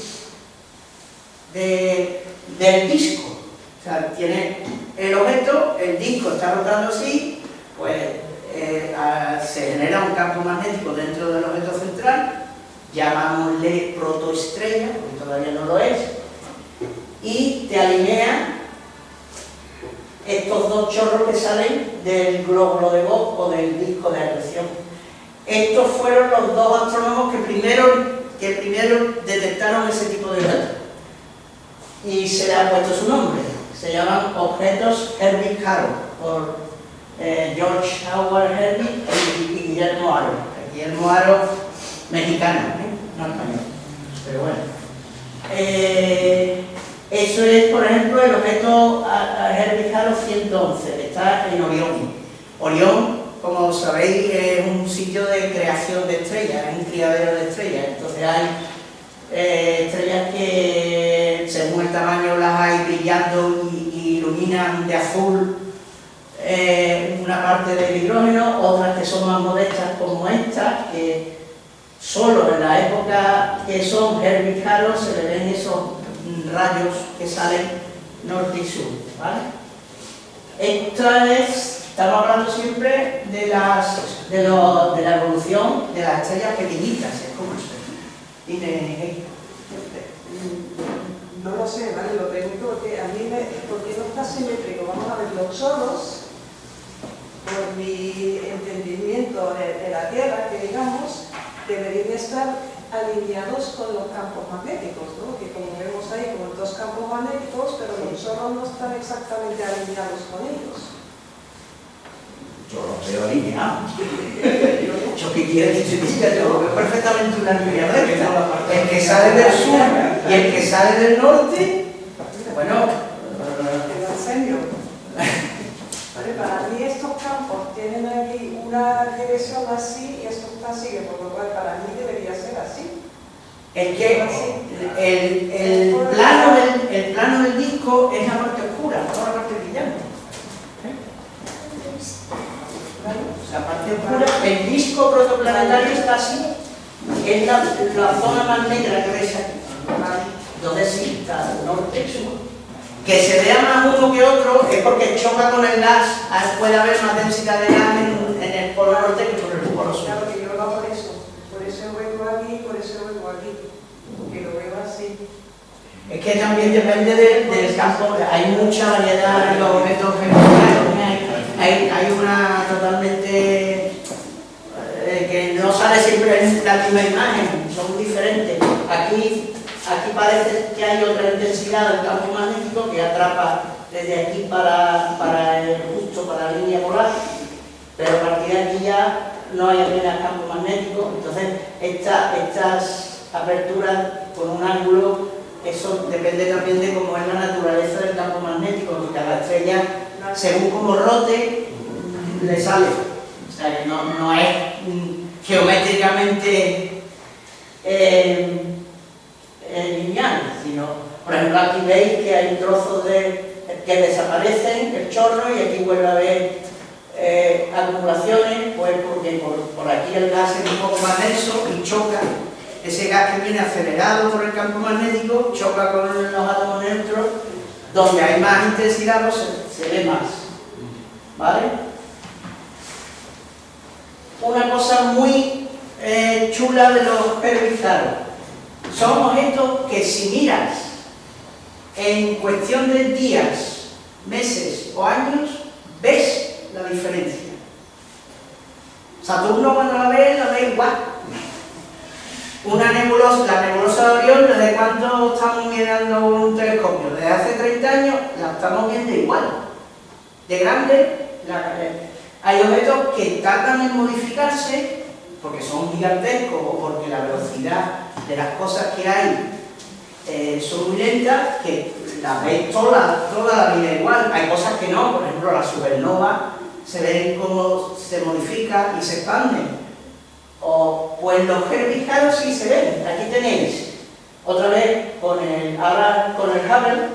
del disco. O sea, tiene el objeto, el disco está rotando así, pues se genera un campo magnético dentro del objeto central, llamámosle protoestrella, porque todavía no lo es, y te alinea estos dos chorros que salen del glóbulo de Bok o del disco de acreción. Estos fueron los dos astrónomos que primero detectaron ese tipo de objetos y se le ha puesto su nombre. Se llaman objetos Herbig-Haro por George Howard Herbig y Guillermo Haro. Guillermo Haro, mexicano, no español, pero bueno. Eso es, por ejemplo, el objeto Herbig-Haro 111, que está en Orión. Orión, como sabéis, es un sitio de creación de estrellas, es un criadero de estrellas. Entonces hay estrellas que, según el tamaño, las hay brillando y iluminan de azul una parte del hidrógeno, otras que son más modestas como esta, que solo en la época que son Herbig-Haro se le ven esos rayos que salen norte y sur, ¿vale? Estamos hablando siempre de la evolución de las estrellas pequeñitas, es como no lo sé, ¿vale? Lo pregunto porque a mí porque no está simétrico. Vamos a ver, los chorros, por mi entendimiento de la Tierra, que digamos, deberían estar alineados con los campos magnéticos, ¿no? Que como vemos ahí, como dos campos magnéticos, pero los chorros no están exactamente alineados con ellos. Yo los veo alineados. ¿Yo qué quiere que te diga? Yo lo veo perfectamente una línea recta. El que sale del sur y el que sale del norte, bueno... ¿En serio? Vale, para mí estos campos tienen aquí una dirección así y esto está así, por lo cual para mí debería ser así. Es que el plano del disco es la parte oscura, no la parte brillante. La parte oscura, el disco protoplanetario está así, es la zona más negra que veis aquí. Donde sí está norte y sur. Que se vea más uno que otro es porque choca con el gas, puede haber más densidad de gas en el polo norte que por el polo sur. Claro que yo lo hago por eso vengo aquí, por eso vengo aquí, porque lo veo así. Es que también depende del campo, hay mucha variedad en los métodos geológicos, hay una totalmente que no sale siempre en la misma imagen, son diferentes. Aquí parece que hay otra intensidad del campo magnético que atrapa desde aquí para justo para la línea polar, pero a partir de aquí ya no hay apenas campo magnético, entonces estas aperturas con un ángulo, eso depende también de cómo es la naturaleza del campo magnético, porque cada estrella, según como rote, le sale. O sea que no es geométricamente lineal, sino, por ejemplo, aquí veis que hay trozos que desaparecen, el chorro, y aquí vuelve a haber acumulaciones, pues porque por aquí el gas es un poco más denso y choca. Ese gas que viene acelerado por el campo magnético choca con los átomos neutros, donde hay más intensidad, pues se ve más. ¿Vale? Una cosa muy chula de los pervistaros. Son objetos que si miras en cuestión de días, meses o años, ves la diferencia. Saturno cuando la ves igual. La nebulosa de Orión, ¿desde cuánto estamos mirando un telescopio? Desde hace 30 años la estamos viendo igual. De grande, hay objetos que tardan en modificarse porque son gigantescos o porque la velocidad de las cosas que hay son muy lentas, que las veis toda la vida igual. Hay cosas que no, por ejemplo la supernova, se ven cómo se modifica y se expande. Pues los Herbig-Haro sí se ven. Aquí tenéis otra vez ahora con el Hubble.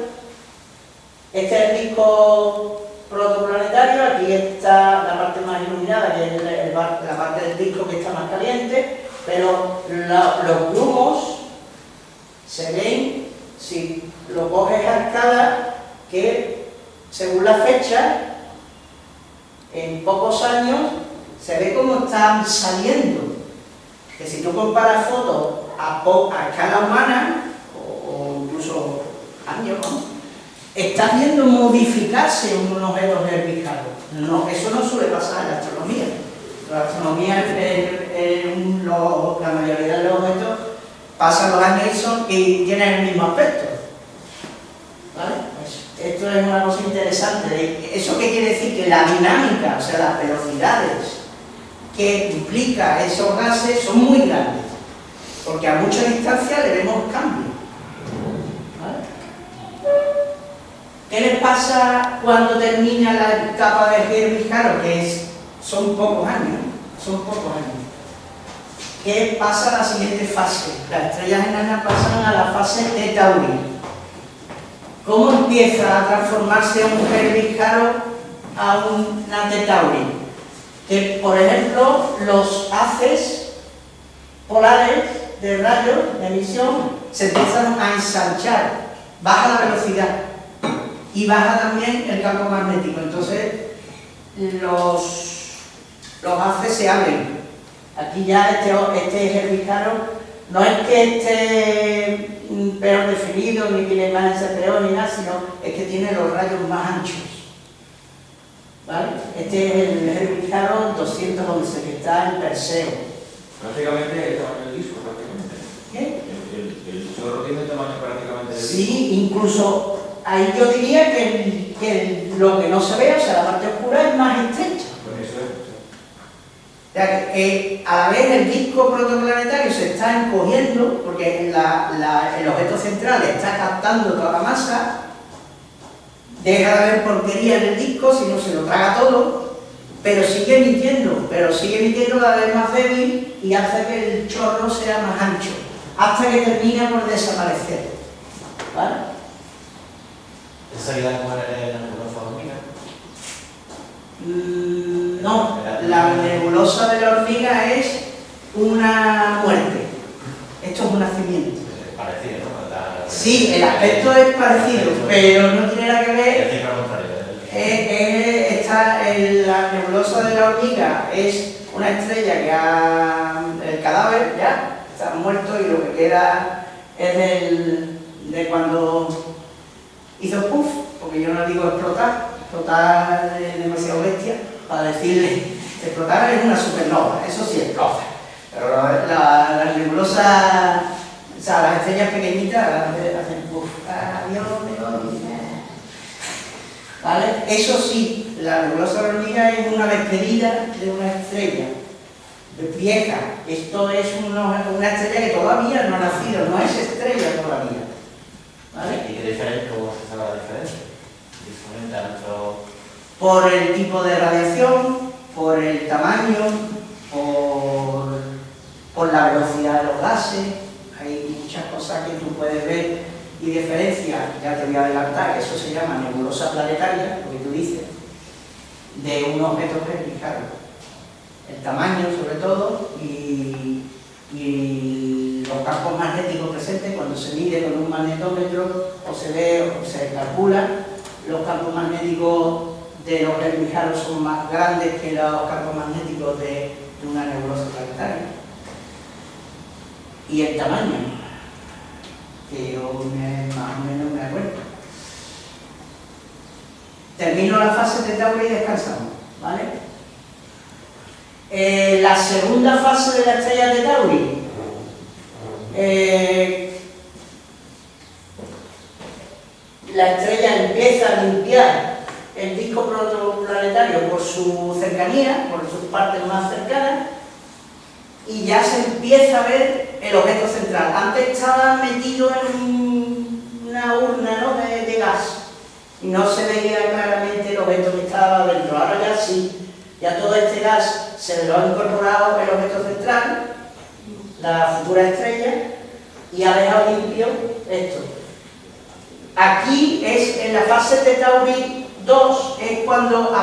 Este es el disco protoplanetario, aquí está la parte más iluminada, que es la parte del disco que está más caliente, pero los grumos se ven, si lo coges a escala, que según la fecha, en pocos años, se ve cómo están saliendo. Que si tú comparas fotos a escala humana, o incluso años, ¿no?, estás viendo modificarse un objeto Herbig-Haro. No, eso no suele pasar en la astronomía. La astronomía, la mayoría de los objetos pasan los años y tienen el mismo aspecto. ¿Vale? Pues esto es una cosa interesante. ¿Eso qué quiere decir? Que la dinámica, o sea, las velocidades que implica esos gases son muy grandes, porque a mucha distancia le vemos cambios. ¿Qué les pasa cuando termina la etapa de Herbig-Haro? Son pocos años. ¿Qué pasa a la siguiente fase? Las estrellas enanas pasan a la fase de Tauri. ¿Cómo empieza a transformarse un Herbig-Haro a una de Tauri? Que, por ejemplo, los haces polares de rayos de emisión se empiezan a ensanchar, baja la velocidad y baja también el campo magnético. Entonces los haces se abren. Aquí ya este Herbig-Haro no es que esté peor definido, ni tiene más ese peor ni nada, sino es que tiene los rayos más anchos. ¿Vale? Este es el Herbig-Haro 211, que está en Perseo. Prácticamente el tamaño del disco, prácticamente. El chorro tiene tamaño prácticamente de disco. Sí, incluso ahí yo diría que lo que no se ve, o sea, la parte oscura es más estrecha. Pues eso es. O sea, que a la vez el disco protoplanetario se está encogiendo, porque el objeto central está captando toda la masa, deja de haber porquería en el disco, si no se lo traga todo, pero sigue emitiendo cada vez más débil y hace que el chorro sea más ancho, hasta que termina por desaparecer. ¿Vale? ¿Esa sería como la nebulosa hormiga? No, la nebulosa de la hormiga es una muerte. Esto es un nacimiento. Es parecido, ¿no? Sí, el aspecto es parecido, pero no tiene nada que ver. La nebulosa de la hormiga es una estrella que el cadáver ya está muerto y lo que queda es de cuando hizo puff, porque yo no digo explotar es demasiado bestia para decirle, explotar es una supernova, eso sí explota, pero la nebulosa, o sea, las estrellas pequeñitas hacen puff, adiós, ¿vale? Eso sí, la nebulosa de la hormiga es una despedida de una estrella vieja. Esto es una estrella que todavía no ha nacido, no es estrella todavía. ¿Vale? ¿Y qué diferencia? ¿Cómo se sabe la diferencia? Diferente a nuestro... Por el tipo de radiación, por el tamaño, por la velocidad de los gases. Hay muchas cosas que tú puedes ver y diferenciar. Ya te voy a adelantar que eso se llama nebulosa planetaria, lo que tú dices, de un objeto perpicado. El tamaño, sobre todo, y los campos magnéticos presentes cuando se mide con un magnetómetro o se ve o se calcula. Los campos magnéticos de los Hermíjaros son más grandes que los campos magnéticos de una nebulosa planetaria. Y el tamaño, que yo más o menos me acuerdo. Termino la fase de Tauri y descansamos, ¿vale? La segunda fase de la estrella de Tauri, la estrella empieza a limpiar el disco protoplanetario por su cercanía, por sus partes más cercanas, y ya se empieza a ver el objeto central. Antes estaba metido en una urna, ¿no?, de gas, y no se veía claramente el objeto que estaba dentro. Ahora ya sí, ya todo este gas se lo ha incorporado el objeto central, la futura estrella, y ha dejado limpio esto. Aquí es en la fase de Tauri 2, es cuando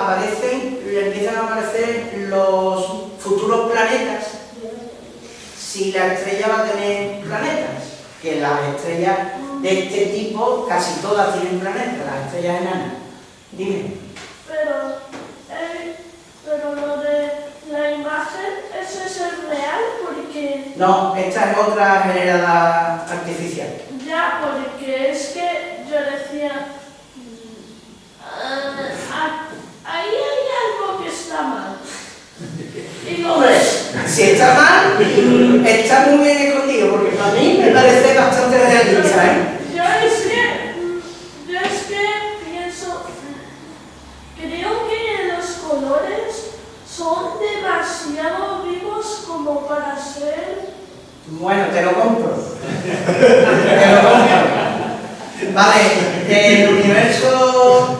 empiezan a aparecer los futuros planetas, si la estrella va a tener planetas, que las estrellas de este tipo casi todas tienen planetas, las estrellas enanas. Dime. Pero lo de la imagen, ¿eso es el real? Porque... No, esta es otra generada artificial. Ya, porque es que yo decía... ahí hay algo que está mal. Y Hombre, si está mal, está muy bien escondido, porque para mí me parece bastante realista, ¿eh? Yo es que pienso, creo que los colores son demasiado vivos como para ser... Bueno, te lo compro. Vale, el universo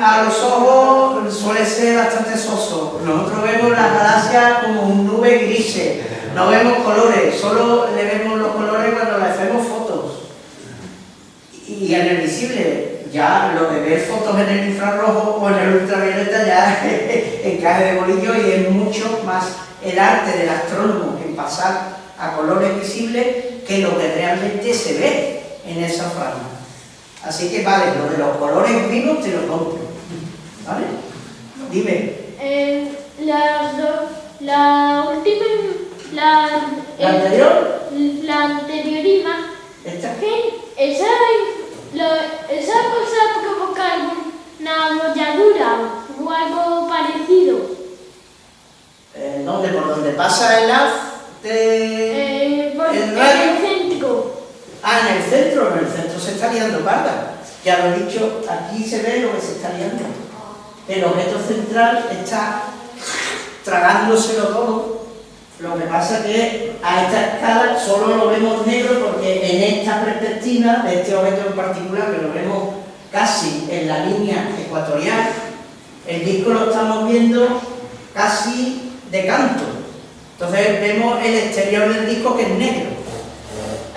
a los ojos suele ser bastante soso. Nosotros vemos las galaxias como nubes grises, no vemos colores, solo le vemos los colores cuando le hacemos fotos. Y en el visible, ya lo de ver fotos en el infrarrojo o en el ultravioleta ya encaje de bolillo, y es mucho más el arte del astrónomo en pasar a colores visibles que lo que realmente se ve en esa forma. Así que vale, lo de los colores vivos te lo compro, ¿vale? Dime. La última... ¿La anterior? La anterior imagen. ¿Esta? Esa cosa provoca alguna arrolladura o algo parecido. ¿Dónde? ¿Por donde pasa el haz? En ¿El el rayo? centro. en el centro se está liando parda. Ya lo he dicho, aquí se ve lo que se está liando. El objeto central está tragándoselo todo. Lo que pasa es que a esta escala solo lo vemos negro porque en esta perspectiva de este objeto en particular, que lo vemos casi en la línea ecuatorial, el disco lo estamos viendo casi de canto. Entonces vemos el exterior del disco que es negro.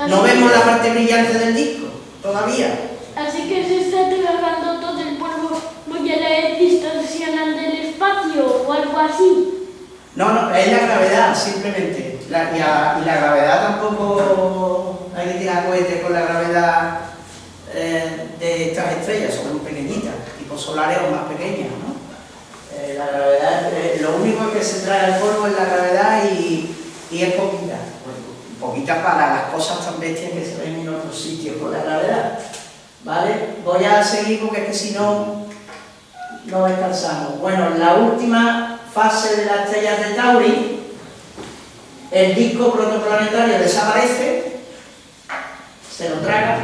No vemos la parte brillante del disco todavía. Así que se está tragando todo el polvo muy a la distorsional del espacio o algo así. No, es la gravedad, simplemente. Y la gravedad tampoco hay que tirar cohetes con la gravedad de estas estrellas, son muy pequeñitas, tipo solares o más pequeñas, ¿no? La gravedad, lo único que se trae el polvo es la gravedad y es poquita para las cosas tan bestias que se ven en otros sitios con la gravedad. ¿Vale? Voy a seguir porque es que si no, no descansamos. Bueno, la última fase de las estrellas de Tauri, el disco protoplanetario desaparece, se lo traga,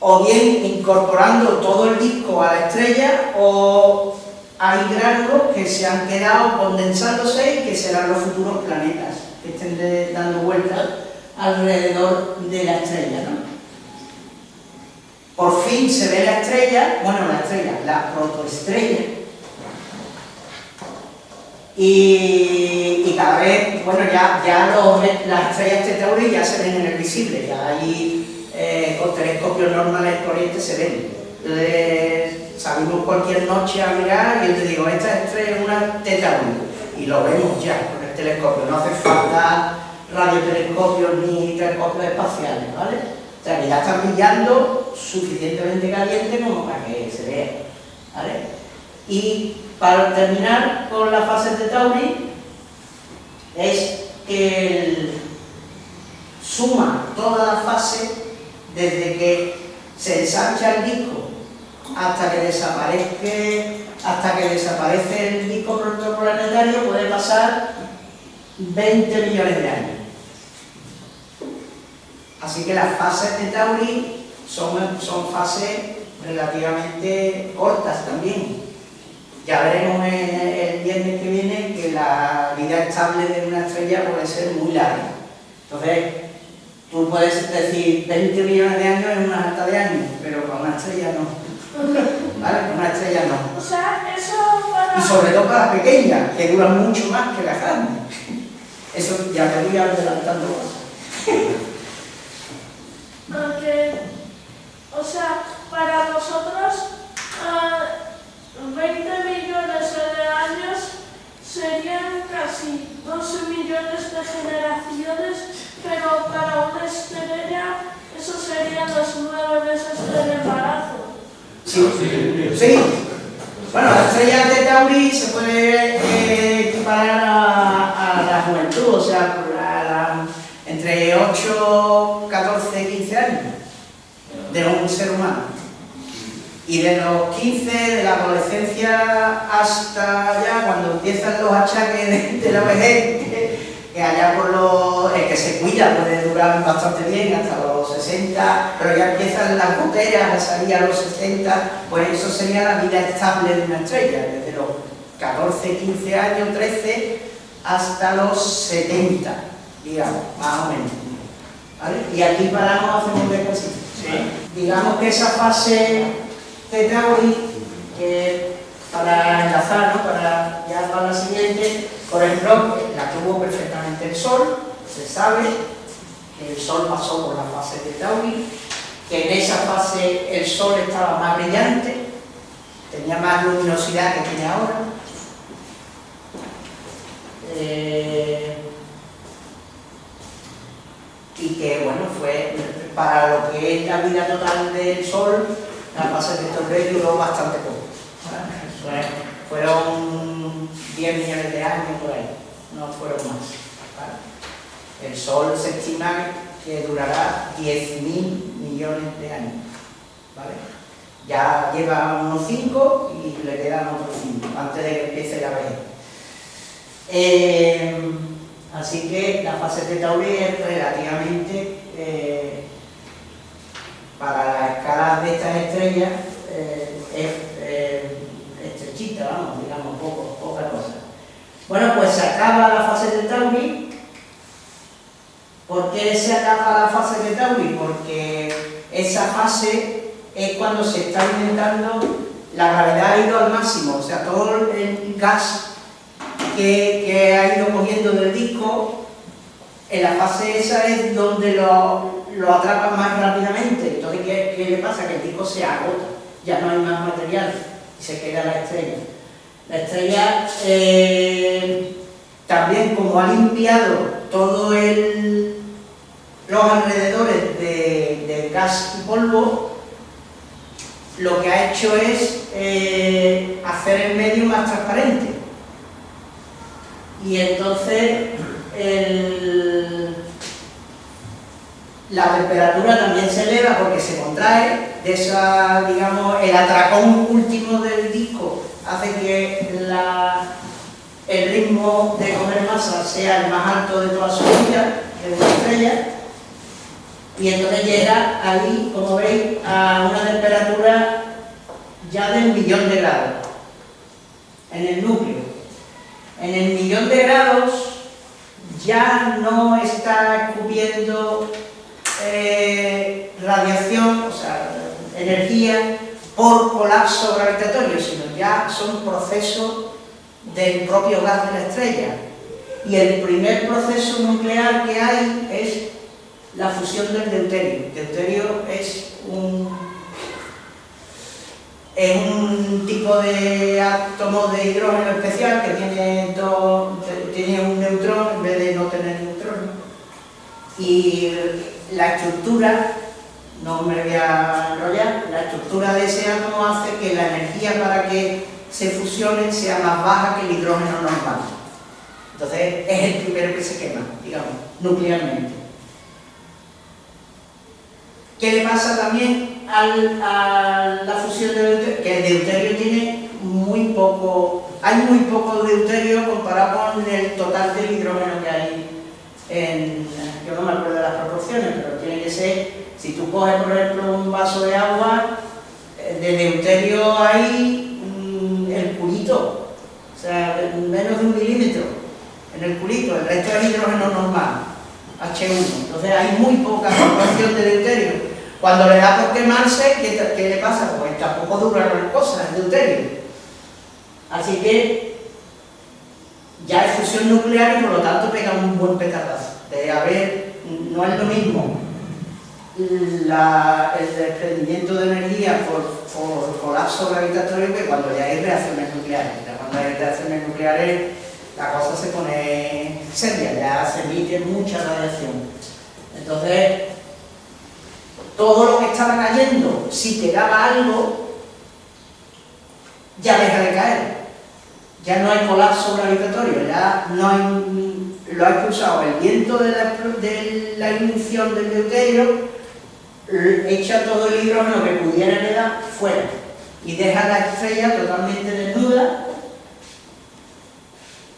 o bien incorporando todo el disco a la estrella, o hay gránulos que se han quedado condensándose y que serán los futuros planetas que estén dando vueltas alrededor de la estrella, ¿no? Por fin se ve la estrella, la protoestrella, y cada vez, las estrellas de Tauri ya se ven en el visible, ya ahí con telescopios normales corrientes se ven. Entonces salimos cualquier noche a mirar y yo te digo, esta estrella es una de Tauri, y lo vemos ya con el telescopio, no hace falta radiotelescopios ni telescopios espaciales, ¿vale? O sea, que ya está brillando suficientemente caliente como para que se vea, ¿vale? Y para terminar con la fase de Tauri, es que suma toda la fase desde que se ensancha el disco hasta que desaparece el disco protoplanetario, puede pasar 20 millones de años. Así que las fases de Tauri son fases relativamente cortas también. Ya veremos el viernes que viene que la vida estable de una estrella puede ser muy larga. Entonces, tú puedes decir 20 millones de años es una alta de años, pero para una estrella no. ¿Vale? Para una estrella no. O sea, eso para... Y sobre todo para las pequeñas, que duran mucho más que las grandes. Eso ya te voy adelantando cosas. Porque, o sea, para nosotros 20 millones de años serían casi 12 millones de generaciones, pero para una estrella eso serían los 9 meses del embarazo. Sí. Bueno, las estrellas de Tauri se puede equiparar a la juventud, o sea, entre 8, 14, 15 años de un ser humano. Y de los 15, de la adolescencia hasta ya cuando empiezan los achaques de la vejez, que allá por el que se cuida puede durar bastante bien hasta los 60, pero ya empiezan las goteras a salir a los 60, pues eso sería la vida estable de una estrella, desde los 14, 15 años, 13, hasta los 70. Digamos, más o menos. ¿Vale? Y aquí paramos, hacemos un descansito. Sí. Digamos que esa fase de Tauri, para enlazar, ¿no? para la siguiente, por ejemplo, la tuvo perfectamente el Sol, se sabe que el Sol pasó por la fase de Tauri, que en esa fase el Sol estaba más brillante, tenía más luminosidad que tiene ahora. Y que, bueno, fue para lo que es la vida total del Sol, la fase de Tauri duró bastante poco. ¿Vale? Fueron 10 millones de años por ahí, no fueron más. ¿Vale? El Sol se estima que durará 10.000 millones de años. ¿Vale? Ya lleva unos 5 y le quedan otros 5 antes de que empiece la vejez. Así que la fase de Tauri es relativamente para la escala de estas estrellas es estrechita, vamos, digamos, poca cosa. Bueno, pues se acaba la fase de Tauri. ¿Por qué se acaba la fase de Tauri? Porque esa fase es cuando se está alimentando, la gravedad ha ido al máximo, o sea, todo el gas que ha ido cogiendo del disco, en la fase esa es donde lo atrapa más rápidamente. Entonces, ¿qué le pasa? Que el disco se agota, ya no hay más material y se queda la estrella. La estrella también, como ha limpiado todo los alrededores de gas y polvo, lo que ha hecho es hacer el medio más transparente. Y entonces la temperatura también se eleva porque se contrae, de esa, digamos, el atracón último del disco hace que el ritmo de coger masa sea el más alto de toda su vida, de la estrella, y entonces llega ahí, como veis, a una temperatura ya de 1.000.000 de grados en el núcleo. En el 1.000.000 de grados ya no está escupiendo radiación, o sea, energía por colapso gravitatorio, sino ya son procesos del propio gas de la estrella. Y el primer proceso nuclear que hay es la fusión del deuterio. El deuterio es un tipo de átomo de hidrógeno especial que tiene un neutrón en vez de no tener neutrón. Y la estructura, no me voy a enrollar, la estructura de ese átomo hace que la energía para que se fusione sea más baja que el hidrógeno normal. Entonces es el primero que se quema, digamos, nuclearmente. ¿Qué le pasa también a la fusión de deuterio? Que el deuterio tiene muy poco, hay muy poco deuterio comparado con el total del hidrógeno que hay yo no me acuerdo de las proporciones, pero tiene que ser, si tú coges por ejemplo un vaso de agua, de deuterio hay el culito, o sea, menos de 1 milímetro en el culito, el resto es hidrógeno normal, H1, entonces hay muy poca proporción de deuterio. Cuando le da por quemarse, ¿qué le pasa? Pues tampoco dura las cosas, el deuterio. Así que ya es fusión nuclear y por lo tanto pega un buen petardazo. No es lo mismo el desprendimiento de energía por colapso gravitatorio que cuando ya hay reacciones nucleares. Cuando hay reacciones nucleares la cosa se pone seria, ya se emite mucha radiación. Entonces, todo lo que estaba cayendo, si pegaba algo, ya deja de caer. Ya no hay colapso gravitatorio, ya no hay, lo ha expulsado el viento de la ignición del deuterio, echa todo el hidrógeno que pudiera quedar fuera y deja la estrella totalmente desnuda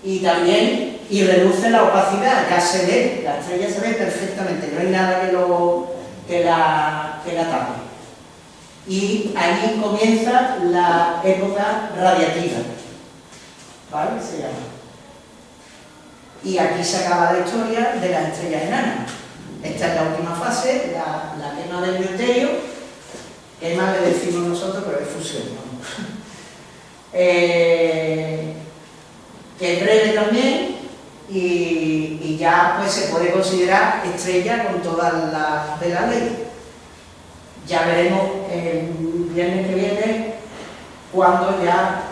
y reduce la opacidad, ya se ve, la estrella se ve perfectamente, no hay nada que la tape. Y ahí comienza la época radiativa, ¿vale? Se llama. Y aquí se acaba la historia de las estrellas enanas. Esta es la última fase, la quema del deuterio. Quema le decimos nosotros, pero es fusión, ¿no? Que es breve también y ya pues se puede considerar estrella con todas las de la ley. Ya veremos el viernes que viene cuando ya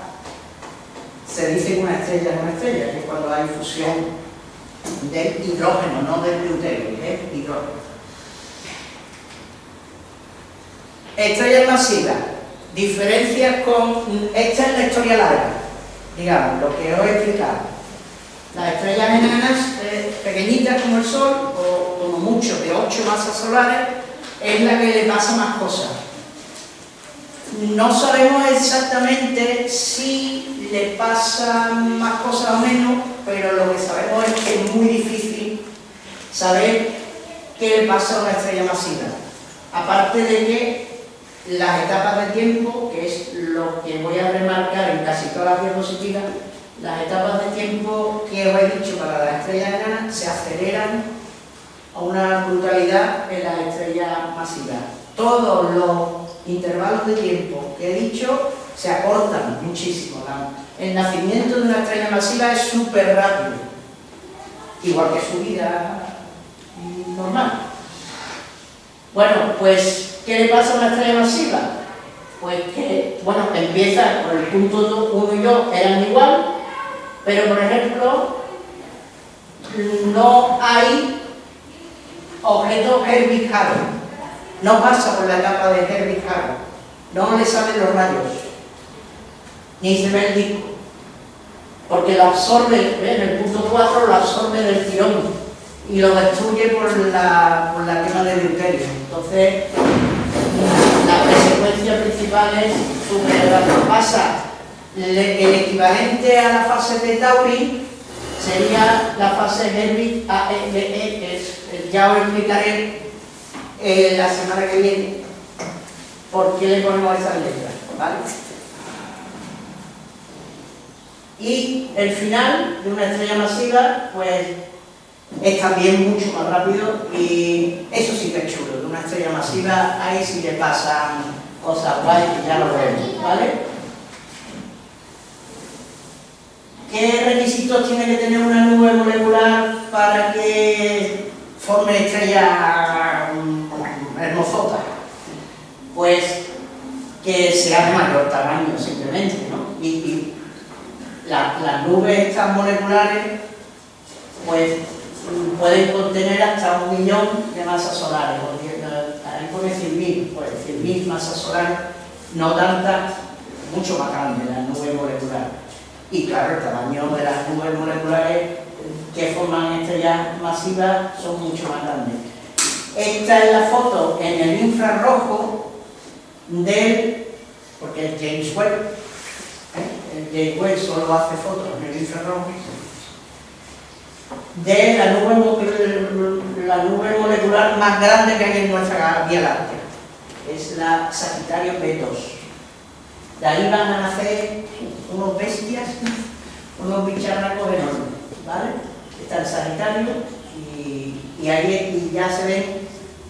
se dice que una estrella es una estrella, que es cuando hay fusión del hidrógeno, no del deuterio, del hidrógeno. Estrellas masivas, diferencias con... Esta es la historia larga, digamos, lo que os he explicado. Las estrellas enanas, pequeñitas como el Sol, o como mucho de 8 masas solares, es la que le pasa más cosas. No sabemos exactamente si le pasan más cosas o menos, pero lo que sabemos es que es muy difícil saber ¿qué le pasa a una estrella masiva? Aparte de que las etapas de tiempo, que es lo que voy a remarcar en casi todas las diapositivas, las etapas de tiempo que os he dicho para las estrellas enanas se aceleran a una brutalidad en las estrellas masivas. Todos los intervalos de tiempo que he dicho se acortan muchísimo. El nacimiento de una estrella masiva es súper rápido, igual que su vida normal. Bueno, pues, ¿qué le pasa a una estrella masiva? Pues que, bueno, empieza por el punto 1 y 2, eran igual, pero por ejemplo, no hay objetos Herbig-Haro. No pasa por la etapa de Herbig-Haro, no le salen los rayos, ni se ve el disco, porque lo absorbe, en el punto 4 lo absorbe del tirón y lo destruye por la quema de deuterio. Entonces, la consecuencia principal es súper rápido. Pasa el equivalente a la fase de Tauri, sería la fase Herbig, ya os explicaré la semana que viene por qué le ponemos esas letras, ¿vale? Y el final de una estrella masiva, pues, es también mucho más rápido y eso sí que es chulo. De una estrella masiva, ahí sí le pasan cosas guay que ya lo veremos, ¿vale? ¿Qué requisitos tiene que tener una nube molecular para que forme estrella hermosota? Pues que sea de mayor tamaño, simplemente, ¿no? Y las nubes estas moleculares, pues, pueden contener hasta 1 millón de masas solares. Ahí pone 100.000, pues 100.000 masas solares, no tantas, mucho más grandes las nubes moleculares. Y claro, el tamaño de las nubes moleculares que forman estrellas masivas son mucho más grandes. Esta es la foto en el infrarrojo porque es James Webb, el James Webb solo hace fotos en el infrarrojo, de la nube molecular más grande que hay en nuestra Vía Láctea. Es la Sagitario B2. De ahí van a nacer unos bestias, unos bicharracos enormes, ¿vale? Está el Sagitario y ahí ya se ven,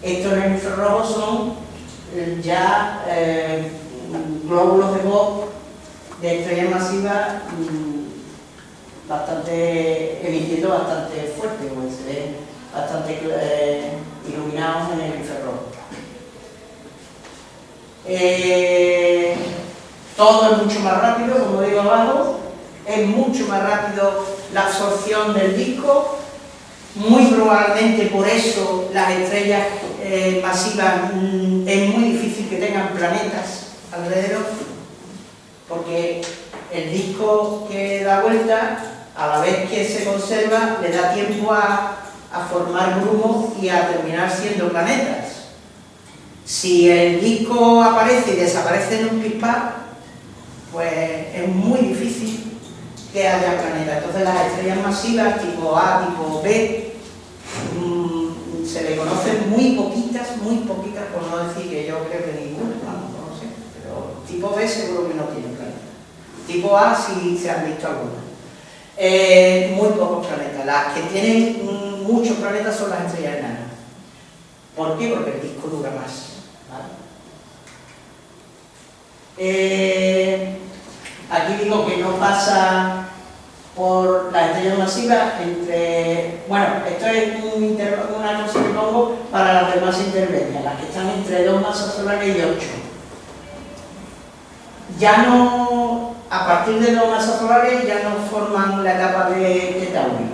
estos en el infrarrojo son ya glóbulos de Bob de estrellas masivas emitiendo bastante fuerte, pues se ven bastante iluminados en el infrarrojo. Todo es mucho más rápido, como digo abajo, es mucho más rápido la absorción del disco, muy probablemente por eso las estrellas masivas es muy difícil que tengan planetas alrededor, porque el disco que da vuelta, a la vez que se conserva, le da tiempo a formar grumos y a terminar siendo planetas. Si el disco aparece y desaparece en un pispás, pues es muy difícil que haya planetas. Entonces las estrellas masivas tipo A, tipo B, se le conocen muy poquitas, por no decir que yo creo que ninguna, no sé, pero tipo B seguro que no tiene planetas. Tipo A sí se han visto algunas. Muy pocos planetas. Las que tienen muchos planetas son las estrellas enanas. ¿Por qué? Porque el disco dura más, ¿vale? Aquí digo que no pasa por las estrellas masivas bueno, esto es una cosa que pongo para las demás intermedias, las que están entre 2 masas solares y 8. Ya no, a partir de 2 masas solares ya no forman la etapa de Tauri,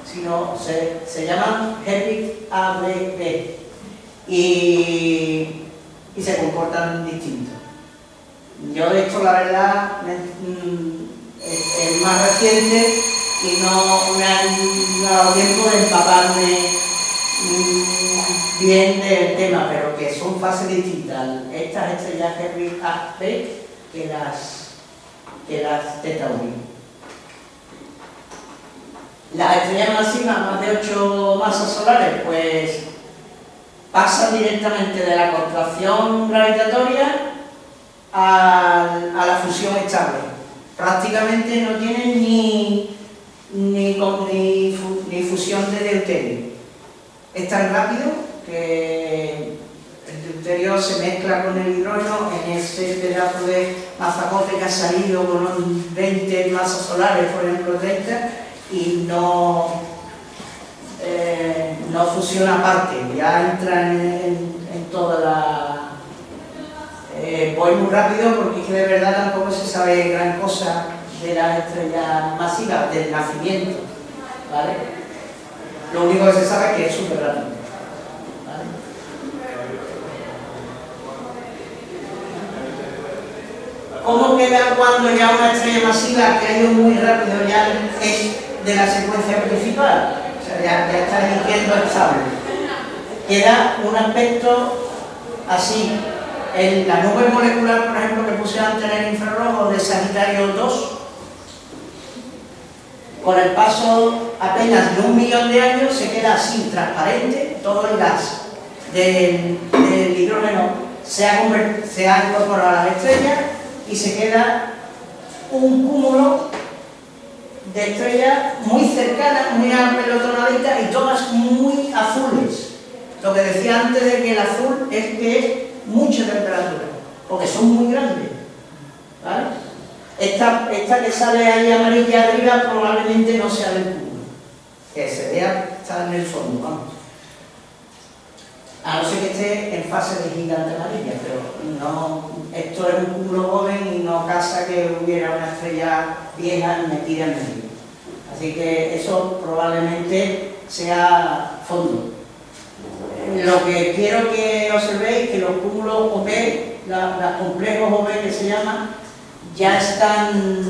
sino se llaman Herbig A, B, B y se comportan distintos. Yo de esto la verdad es más reciente y no me han dado tiempo de empaparme bien del tema, pero que son fases distintas. Estas estrellas Herbig A, B que las de Tauri. Las estrellas masivas, más de 8 masas solares, pues pasan directamente de la contracción gravitatoria a la fusión estable. Prácticamente no tienen ni fusión de deuterio. Es tan rápido que el deuterio se mezcla con el hidrógeno en ese pedazo de mazacote que ha salido con 20 masas solares, por ejemplo 30, y no fusiona aparte, ya entra en toda la... voy muy rápido porque es que de verdad tampoco se sabe gran cosa de las estrellas masivas, del nacimiento, ¿vale? Lo único que se sabe es que es súper rápido, ¿vale? ¿Cómo queda cuando ya una estrella masiva que ha ido muy rápido ya es de la secuencia principal? O sea, ya está emitiendo estable. Queda un aspecto así. En la nube molecular, por ejemplo, que puse antes en el infrarrojo de Sagitario 2, con el paso apenas de 1 millón de años se queda así, transparente, todo el gas del hidrógeno se ha incorporado a las estrellas y se queda un cúmulo de estrellas muy cercanas, muy apelotonaditas y todas muy azules. Lo que decía antes de que el azul es que es mucha temperatura, porque son muy grandes, ¿vale? Esta que sale ahí amarilla arriba probablemente no sea del cúmulo, que se vea, está en el fondo, vamos. A no ser que esté en fase de gigante amarilla, pero no, esto es un cúmulo joven y no casa que hubiera una estrella vieja metida en medio. Así que eso probablemente sea fondo. Lo que quiero que observéis es que los cúmulos OP, los complejos OP que se llaman, ya están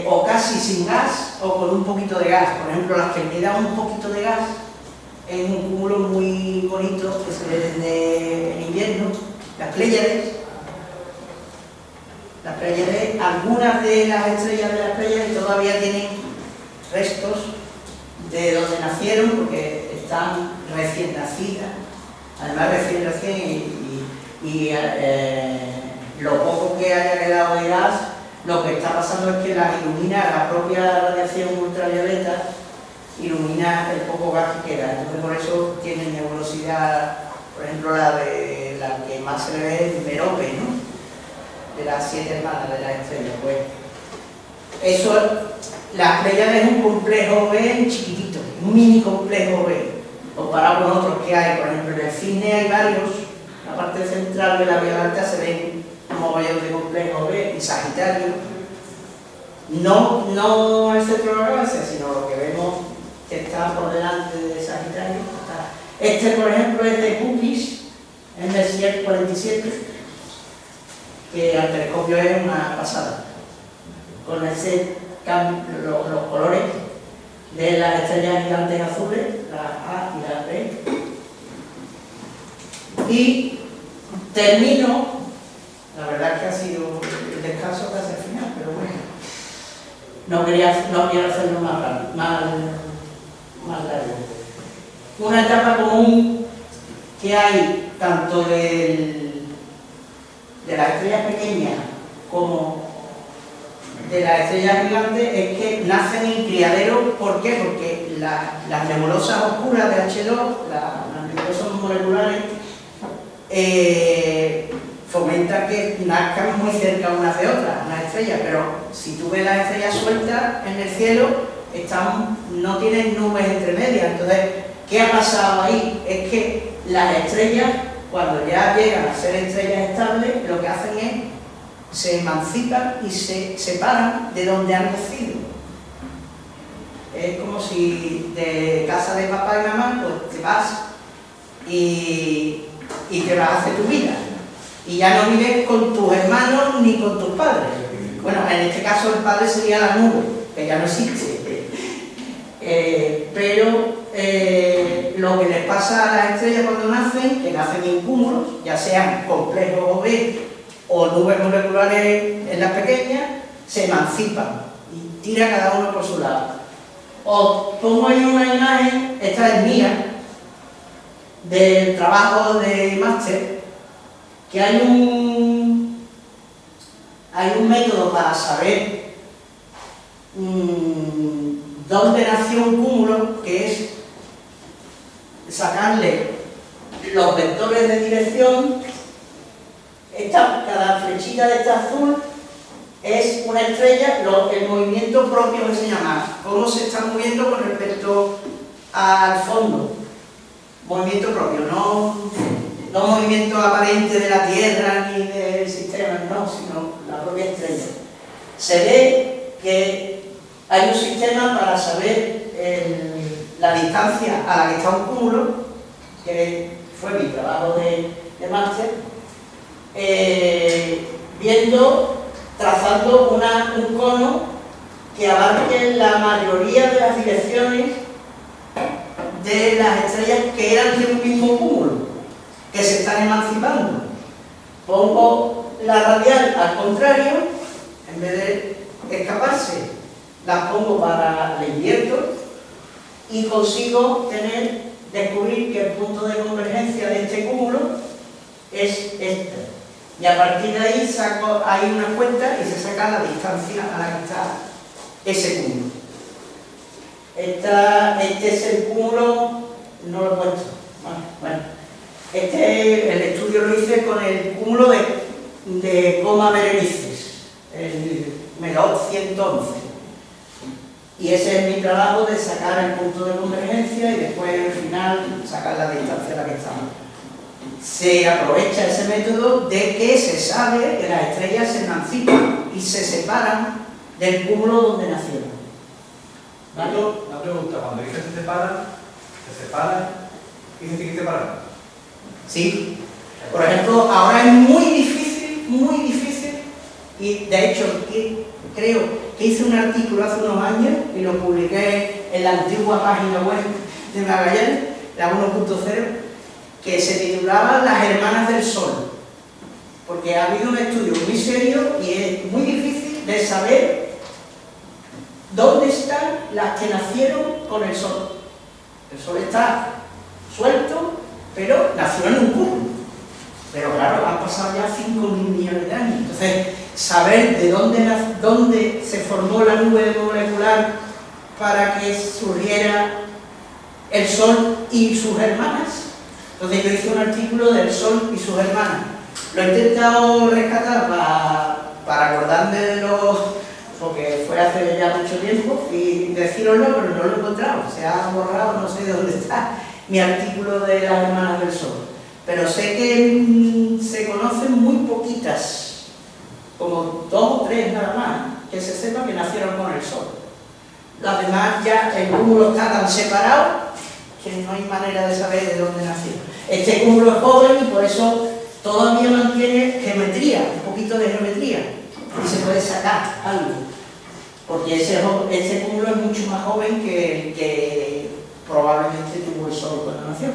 o casi sin gas o con un poquito de gas. Por ejemplo, las que le dan un poquito de gas es un cúmulo muy bonito que se ve desde en invierno, las Pléyades. Las Pléyades, algunas de las estrellas de las Pléyades todavía tienen restos de donde nacieron porque están recién nacidas, además recién y lo poco que haya quedado de gas, lo que está pasando es que las ilumina la propia radiación ultravioleta, ilumina el poco gas que queda, entonces por eso tienen nebulosidad, por ejemplo la que más se le ve es Merope, ¿no? De las 7 hermanas de las estrellas, pues eso, las Pléyades es un complejo B chiquitito, un mini complejo B, comparado con otros que hay, por ejemplo en el Cisne hay varios, la parte central de la Vía Láctea se ven un mogollón de complejos B y Sagitario, no el centro de la galaxia, sino lo que vemos que está por delante de Sagitario. Este, por ejemplo, es de Puppis, en Messier 47, que al telescopio es una pasada. Con ese cambio, los colores de las estrellas gigantes azules, la A y la B. Y termino, la verdad es que ha sido el descanso casi al final, pero bueno, no quiero hacerlo más largo. Una etapa común que hay tanto de las estrellas pequeñas como de las estrellas gigantes es que nacen en criaderos. ¿Por qué? Porque las nebulosas oscuras de H2, las nebulosas moleculares, fomentan que nazcan muy cerca unas de otras, las estrellas, pero si tú ves las estrellas sueltas en el cielo, no tienen nubes entre medias. Entonces, ¿qué ha pasado ahí? Es que las estrellas, cuando ya llegan a ser estrellas estables, lo que hacen es se emancipan y se separan de donde han nacido. Es como si de casa de papá y mamá, pues te vas y te vas a hacer tu vida. Y ya no vives con tus hermanos ni con tus padres. Bueno, en este caso el padre sería la nube, que ya no existe. Pero lo que les pasa a las estrellas cuando nacen, que nacen en cúmulos, ya sean complejos o B, o nubes moleculares en las pequeñas, se emancipan y tira cada uno por su lado. Os pongo ahí una imagen, esta es mía, del trabajo de máster que hay un método para saber dónde nació un cúmulo, que es sacarle los vectores de dirección. Cada flechita de esta azul es una estrella, el movimiento propio que se llama, cómo se está moviendo con respecto al fondo. Movimiento propio, no movimiento aparente de la Tierra ni del sistema, no, sino la propia estrella. Se ve que hay un sistema para saber la distancia a la que está un cúmulo, que fue mi trabajo de máster, trazando un cono que abarque la mayoría de las direcciones de las estrellas que eran de un mismo cúmulo, que se están emancipando. Pongo la radial al contrario, en vez de escaparse, las pongo la invierto y consigo descubrir que el punto de convergencia de este cúmulo es este. Y a partir de ahí hay una cuenta y se saca la distancia a la que está ese cúmulo. Este es el cúmulo, no lo he puesto. Bueno, el estudio lo hice con el cúmulo de Coma Berenices, el Megaop 111. Y ese es mi trabajo de sacar el punto de convergencia y después al final sacar la distancia a la que estamos. Se aprovecha ese método de que se sabe que las estrellas se emancipan y se separan del cúmulo donde nacieron. ¿Vale? Una pregunta, cuando dices se separan, ¿qué significa que se separan? Sí. Por ejemplo, ahora es muy difícil, y de hecho creo que hice un artículo hace unos años y lo publiqué en la antigua página web de Magallanes, la 1.0, que se titulaba Las Hermanas del Sol, porque ha habido un estudio muy serio y es muy difícil de saber dónde están las que nacieron con el Sol. El Sol está suelto, pero nació en un cúmulo. Pero claro, han pasado ya 5.000 millones de años. Entonces, saber de dónde se formó la nube molecular para que surgiera el Sol y sus hermanas. Entonces yo hice un artículo del Sol y sus hermanas. Lo he intentado rescatar para acordarme porque fue hace ya mucho tiempo, y deciroslo, pero no lo he encontrado. Se ha borrado, no sé de dónde está mi artículo de las hermanas del Sol. Pero sé que se conocen muy poquitas, como 2 o 3 nada más, que se sepa que nacieron con el Sol. Las demás ya, el cúmulo está tan separado que no hay manera de saber de dónde nació. Este cúmulo es joven y por eso todavía mantiene geometría, un poquito de geometría, y se puede sacar algo, porque ese cúmulo es mucho más joven que probablemente tuvo el Sol cuando nació.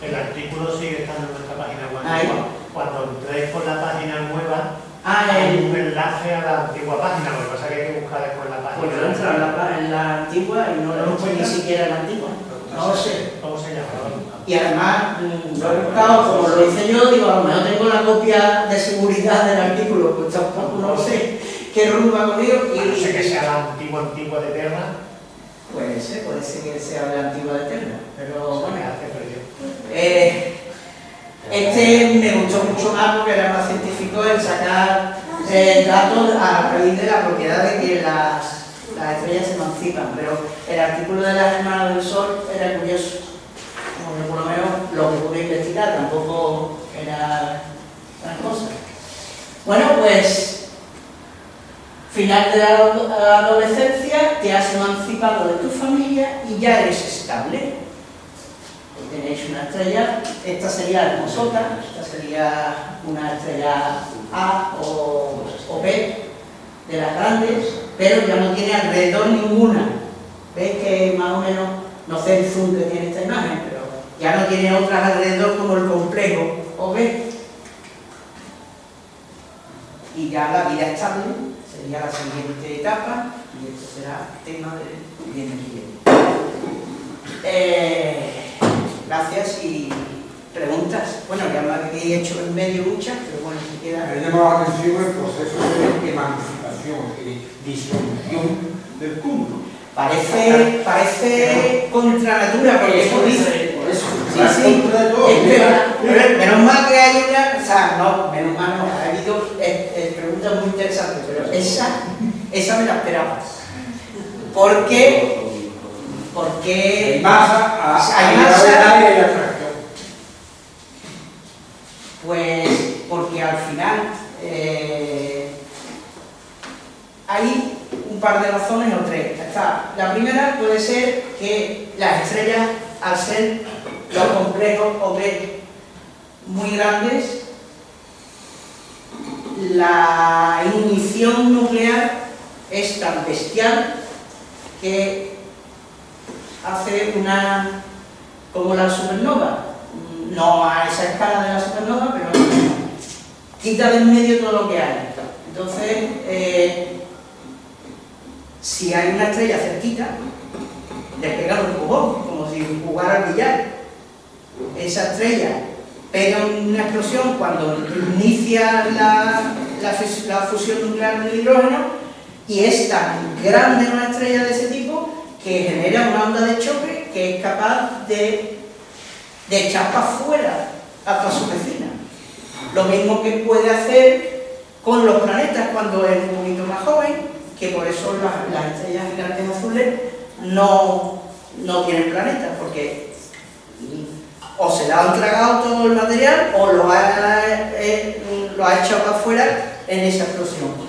El artículo sigue estando en nuestra página web. Ahí. Cuando entréis por la página nueva, hay un enlace a la antigua página, lo que pasa es que hay que buscar después la página. Pues yo he entrado en la antigua y no lo he ni siquiera en la antigua. No lo sé. ¿Cómo se llama? Y además lo he buscado, como lo hice yo, digo, a lo mejor tengo la copia de seguridad del artículo, pues tampoco no sé qué rumbo ha cogido. No sé que sea la antigua de Terra. Puede ser que sea de la antigua de Terra, pero bueno. Este me gustó mucho más porque era más científico el sacar datos a raíz de la propiedad de que las estrellas se emancipan, pero el artículo de las hermanas del Sol era curioso, porque por lo menos lo que pude investigar tampoco era gran cosa. Bueno, pues final de la adolescencia, te has emancipado de tu familia y ya eres estable. Tenéis una estrella, esta sería hermosota, esta sería una estrella A o B de las grandes, pero ya no tiene alrededor ninguna. ¿Veis que más o menos, no sé el zoom que tiene esta imagen, pero ya no tiene otras alrededor como el complejo OB? Y ya la vida estable sería la siguiente etapa, y esto será tema del bien siguiente. gracias y preguntas. Bueno, ya me habéis hecho en medio muchas, pero bueno, si queda... Me ha llamado la atención el proceso de emancipación, de disolución del mundo. Parece contra natura, porque eso dice... Por eso, Sí, menos mal que hay una... O sea, no, menos mal no, ha habido preguntas muy interesantes, pero esa me la esperaba. Porque hay masa, hay y atracción. Pues porque al final hay un par de razones o tres. La primera puede ser que las estrellas, al ser los complejos OB muy grandes, la ignición nuclear es tan bestial que hace una, como la supernova, no a esa escala de la supernova, pero quita de en medio todo lo que hay. Entonces, si hay una estrella cerquita, le pega un empujón, como si jugara al billar. Esa estrella pega una explosión cuando inicia la fusión nuclear del hidrógeno, y es tan grande una estrella de ese tipo que genera una onda de choque que es capaz de echar para afuera a toda su vecina. Lo mismo que puede hacer con los planetas cuando es un poquito más joven, que por eso las estrellas gigantes azules no tienen planetas, porque o se le han tragado todo el material o lo ha echado para afuera en esa explosión.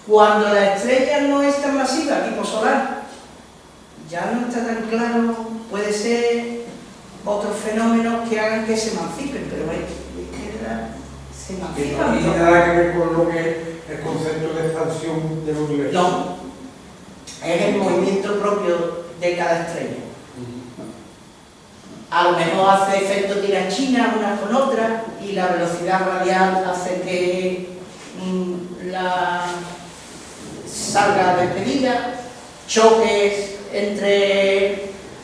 Cuando la estrella no es tan masiva, tipo solar, ya no está tan claro, puede ser otros fenómenos que hagan que se emancipen, pero se emancipan. No tiene nada que ver con lo que es el concepto de expansión del universo. No, es el movimiento propio de cada estrella. A lo mejor hace efecto tirachina unas con otras, y la velocidad radial hace que salga despedida, choques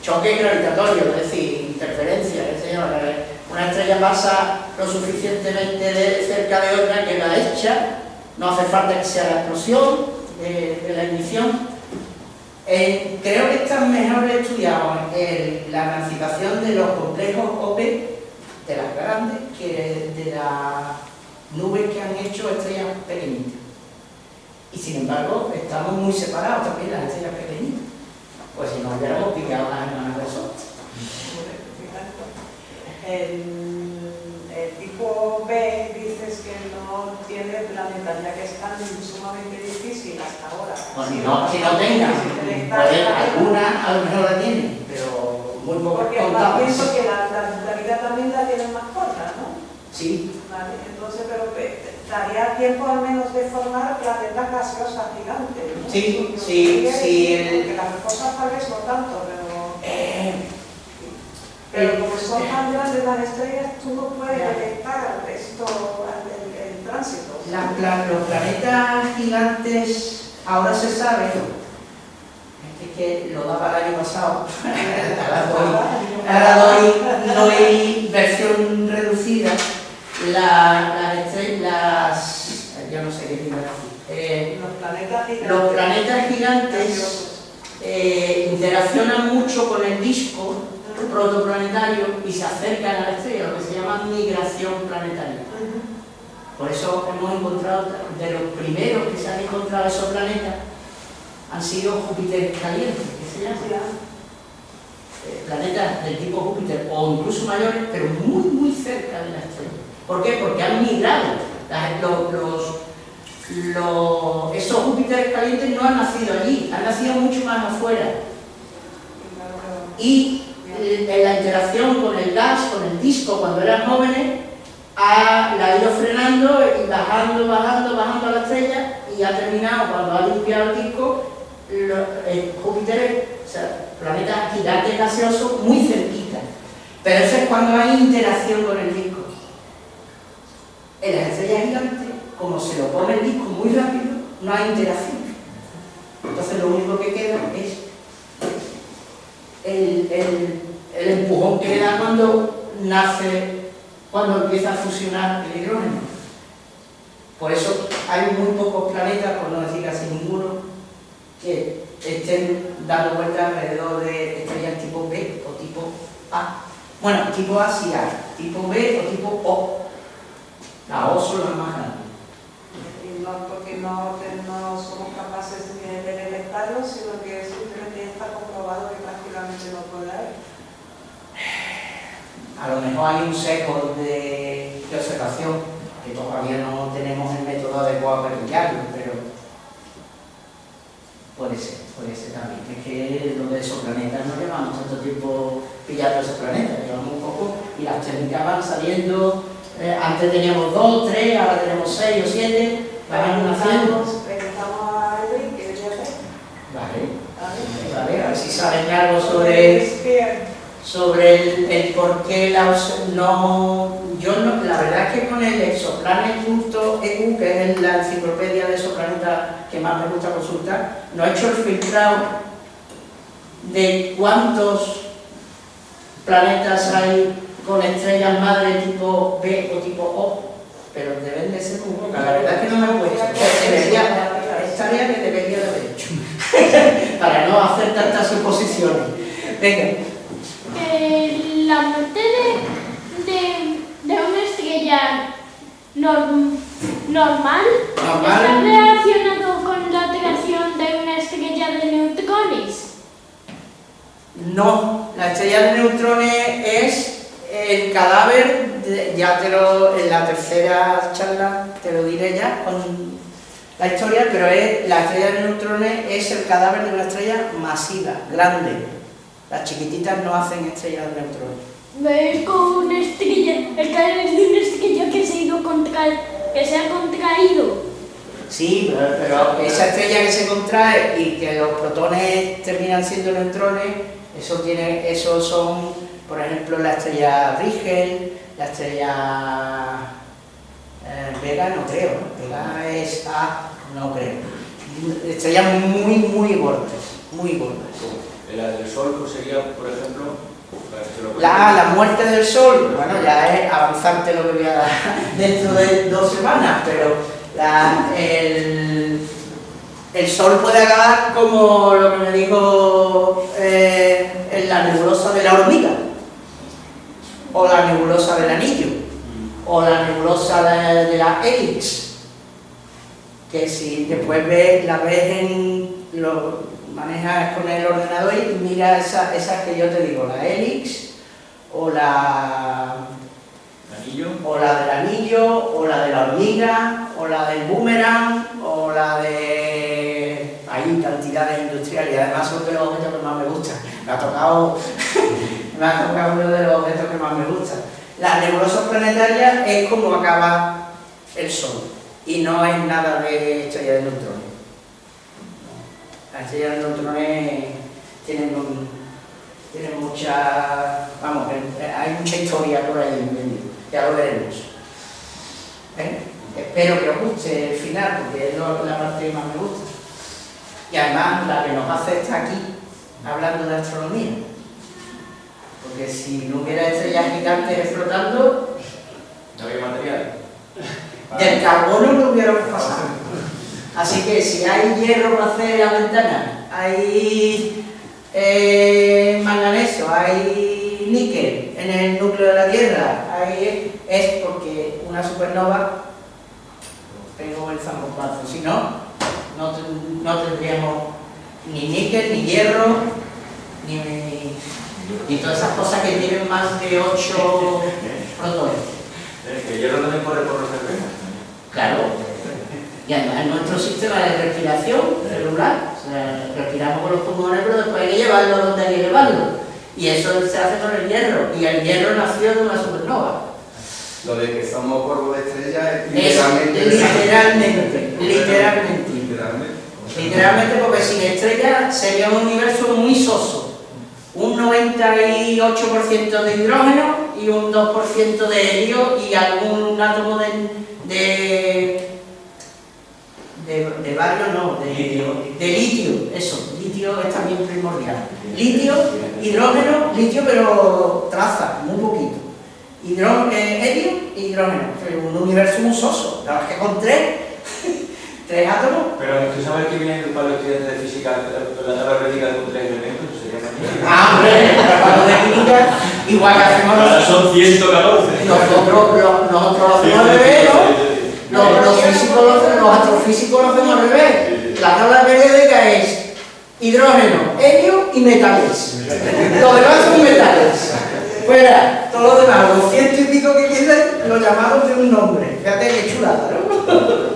gravitatorios, es decir, interferencias, una estrella pasa lo suficientemente cerca de otra que la echa, no hace falta que sea la explosión de la ignición. Creo que está mejor estudiado la emancipación de los complejos OP, de las grandes, que de las nubes que han hecho estrellas pequeñitas. Y sin embargo, estamos muy separados también las estrellas pequeñitas, pues si nos hubiéramos pillado las hermanas de sol. El tipo B dices que no tiene planetas, ya que es tan sumamente difícil hasta ahora. Bueno, si no tenga, alguna a lo mejor la tienen, pero muy poco. Porque pienso que la vida también la tienen más corta, ¿no? Sí. Vale, entonces, pero daría tiempo al menos de formar planetas gaseosas gigantes, ¿no? Sí. Porque las cosas tal vez no tanto, pero como son tan grandes las estrellas, tú no puedes detectar esto, el tránsito. Los planetas gigantes, ahora se sabe, es que lo daba el año pasado, ahora doy versión reducida, las estrellas, yo no sé qué iba a decir. Los planetas gigantes interaccionan mucho con el disco protoplanetario y se acercan a la estrella, lo que se llama migración planetaria. Por eso hemos encontrado, de los primeros que se han encontrado esos planetas, han sido Júpiter calientes, que se llaman planetas del tipo Júpiter, o incluso mayores, pero muy, muy cerca de la estrella. ¿Por qué? Porque han migrado. Esos Júpiter calientes no han nacido allí, han nacido mucho más afuera. Y en la interacción con el gas, con el disco, cuando eran jóvenes, la ha ido frenando y bajando a la estrella, y ha terminado, cuando ha limpiado el disco, Júpiter, o sea, planetas gigantes gaseosos muy cerquita. Pero eso es cuando hay interacción con el disco. En las estrellas gigantes, como se lo come el disco muy rápido, no hay interacción. Entonces lo único que queda es el empujón que le da cuando nace, cuando empieza a fusionar el hidrógeno. Por eso hay muy pocos planetas, por no decir casi ninguno, que estén dando vueltas alrededor de estrellas tipo B o tipo A. Bueno, tipo A sí hay, tipo B o tipo O. Las O son las más grandes. Y no porque no somos capaces de detectarlo, sino que simplemente está comprobado que prácticamente no puede haber. A lo mejor hay un sesgo de observación, que todavía no tenemos el método adecuado para pillarlo, pero puede ser también. Es que los de esos planetas no llevamos tanto tiempo pillando esos planetas, llevamos un poco y las técnicas van saliendo. Antes teníamos 2, 3, ahora tenemos 6 o 7, van haciendo. Preguntamos a Edwin, que ya ve. Vale, a ver si saben algo sobre el por qué la verdad es que con el Exoplanet.eu, que es la enciclopedia de exoplanetas que más me gusta consultar, no he hecho el filtrado de cuántos planetas hay con estrellas madre tipo B o tipo O, pero deben de ser muy pocas. La verdad es que no me he puesto. Es tarea que debería de haber hecho para no hacer tantas suposiciones. Venga. La muerte de una estrella normal está relacionado con la creación de una estrella de neutrones. No, la estrella de neutrones es el cadáver, en la tercera charla te lo diré ya con la historia, pero la estrella de neutrones es el cadáver de una estrella masiva, grande. Las chiquititas no hacen estrellas de neutrones. Es como una estrella, el cadáver de una estrella que se ha contraído. Sí, pero esa estrella que se contrae y que los protones terminan siendo neutrones, eso son, por ejemplo, la estrella Rigel, la estrella Vega, no creo, ¿no? Vega es A, no creo. Estrellas muy, muy gordas, muy gordas. La del Sol pues sería, por ejemplo, la muerte del Sol, bueno, ya es avanzante lo que voy a dar dentro de 2 semanas, pero el Sol puede acabar como lo que me dijo en la nebulosa de la hormiga, o la nebulosa del anillo, o la nebulosa de la Helix, que si después la ves manejas con el ordenador y mira esas que yo te digo, la Helix, o la del anillo, o la de la hormiga, o la del boomerang, o la de... Hay cantidades industriales y además son de los objetos que más me gustan. Me ha tocado uno de los objetos que más me gustan. Las nebulosas planetarias es como acaba el Sol y no es nada de estrella de neutrones. Las estrellas de neutrones tienen mucha... Vamos, hay mucha historia por ahí, ya lo veremos. Espero que os guste el final, porque es la parte que más me gusta. Y además la que nos hace estar aquí, hablando de astronomía. Porque si no hubiera estrellas gigantes explotando, no había material. Del carbono no hubiéramos pasado. Así que si hay hierro para hacer la ventana, hay manganeso, hay níquel en el núcleo de la Tierra, es porque una supernova pegó el zambombazo. Si no, no tendríamos ni níquel, ni hierro, ni todas esas cosas que tienen más de 8 protones. El hierro también corre por los cervezas. Claro. Y además nuestro sistema de respiración celular, o sea, respiramos con los pulmones, pero después hay que llevarlo donde hay que llevarlo. Y eso se hace con el hierro, y el hierro nació de una supernova. Lo de que somos polvo de estrella es literalmente, porque sin estrella sería un universo muy soso. Un 98% de hidrógeno y un 2% de helio y algún átomo de de bario no, de litio, eso, litio es también primordial. Litio, hidrógeno, litio pero traza, muy poquito. Helio y hidrógeno, un universo muy soso, la verdad es que con tres átomos. Pero tú sabes que viene para los estudiantes de física, la tabla periódica con 3 elementos, sería magnífico. Hombre, para los de química, igual que hacemos Ahora son 114. nosotros lo hacemos al revés, ¿no? Los astrofísicos lo hacemos al revés. La tabla periódica es hidrógeno, helio y metales. Los demás son metales. Fuera, todo lo demás, los 100 y pico que quieran, lo llamamos de un nombre. Fíjate qué chulada, ¿no?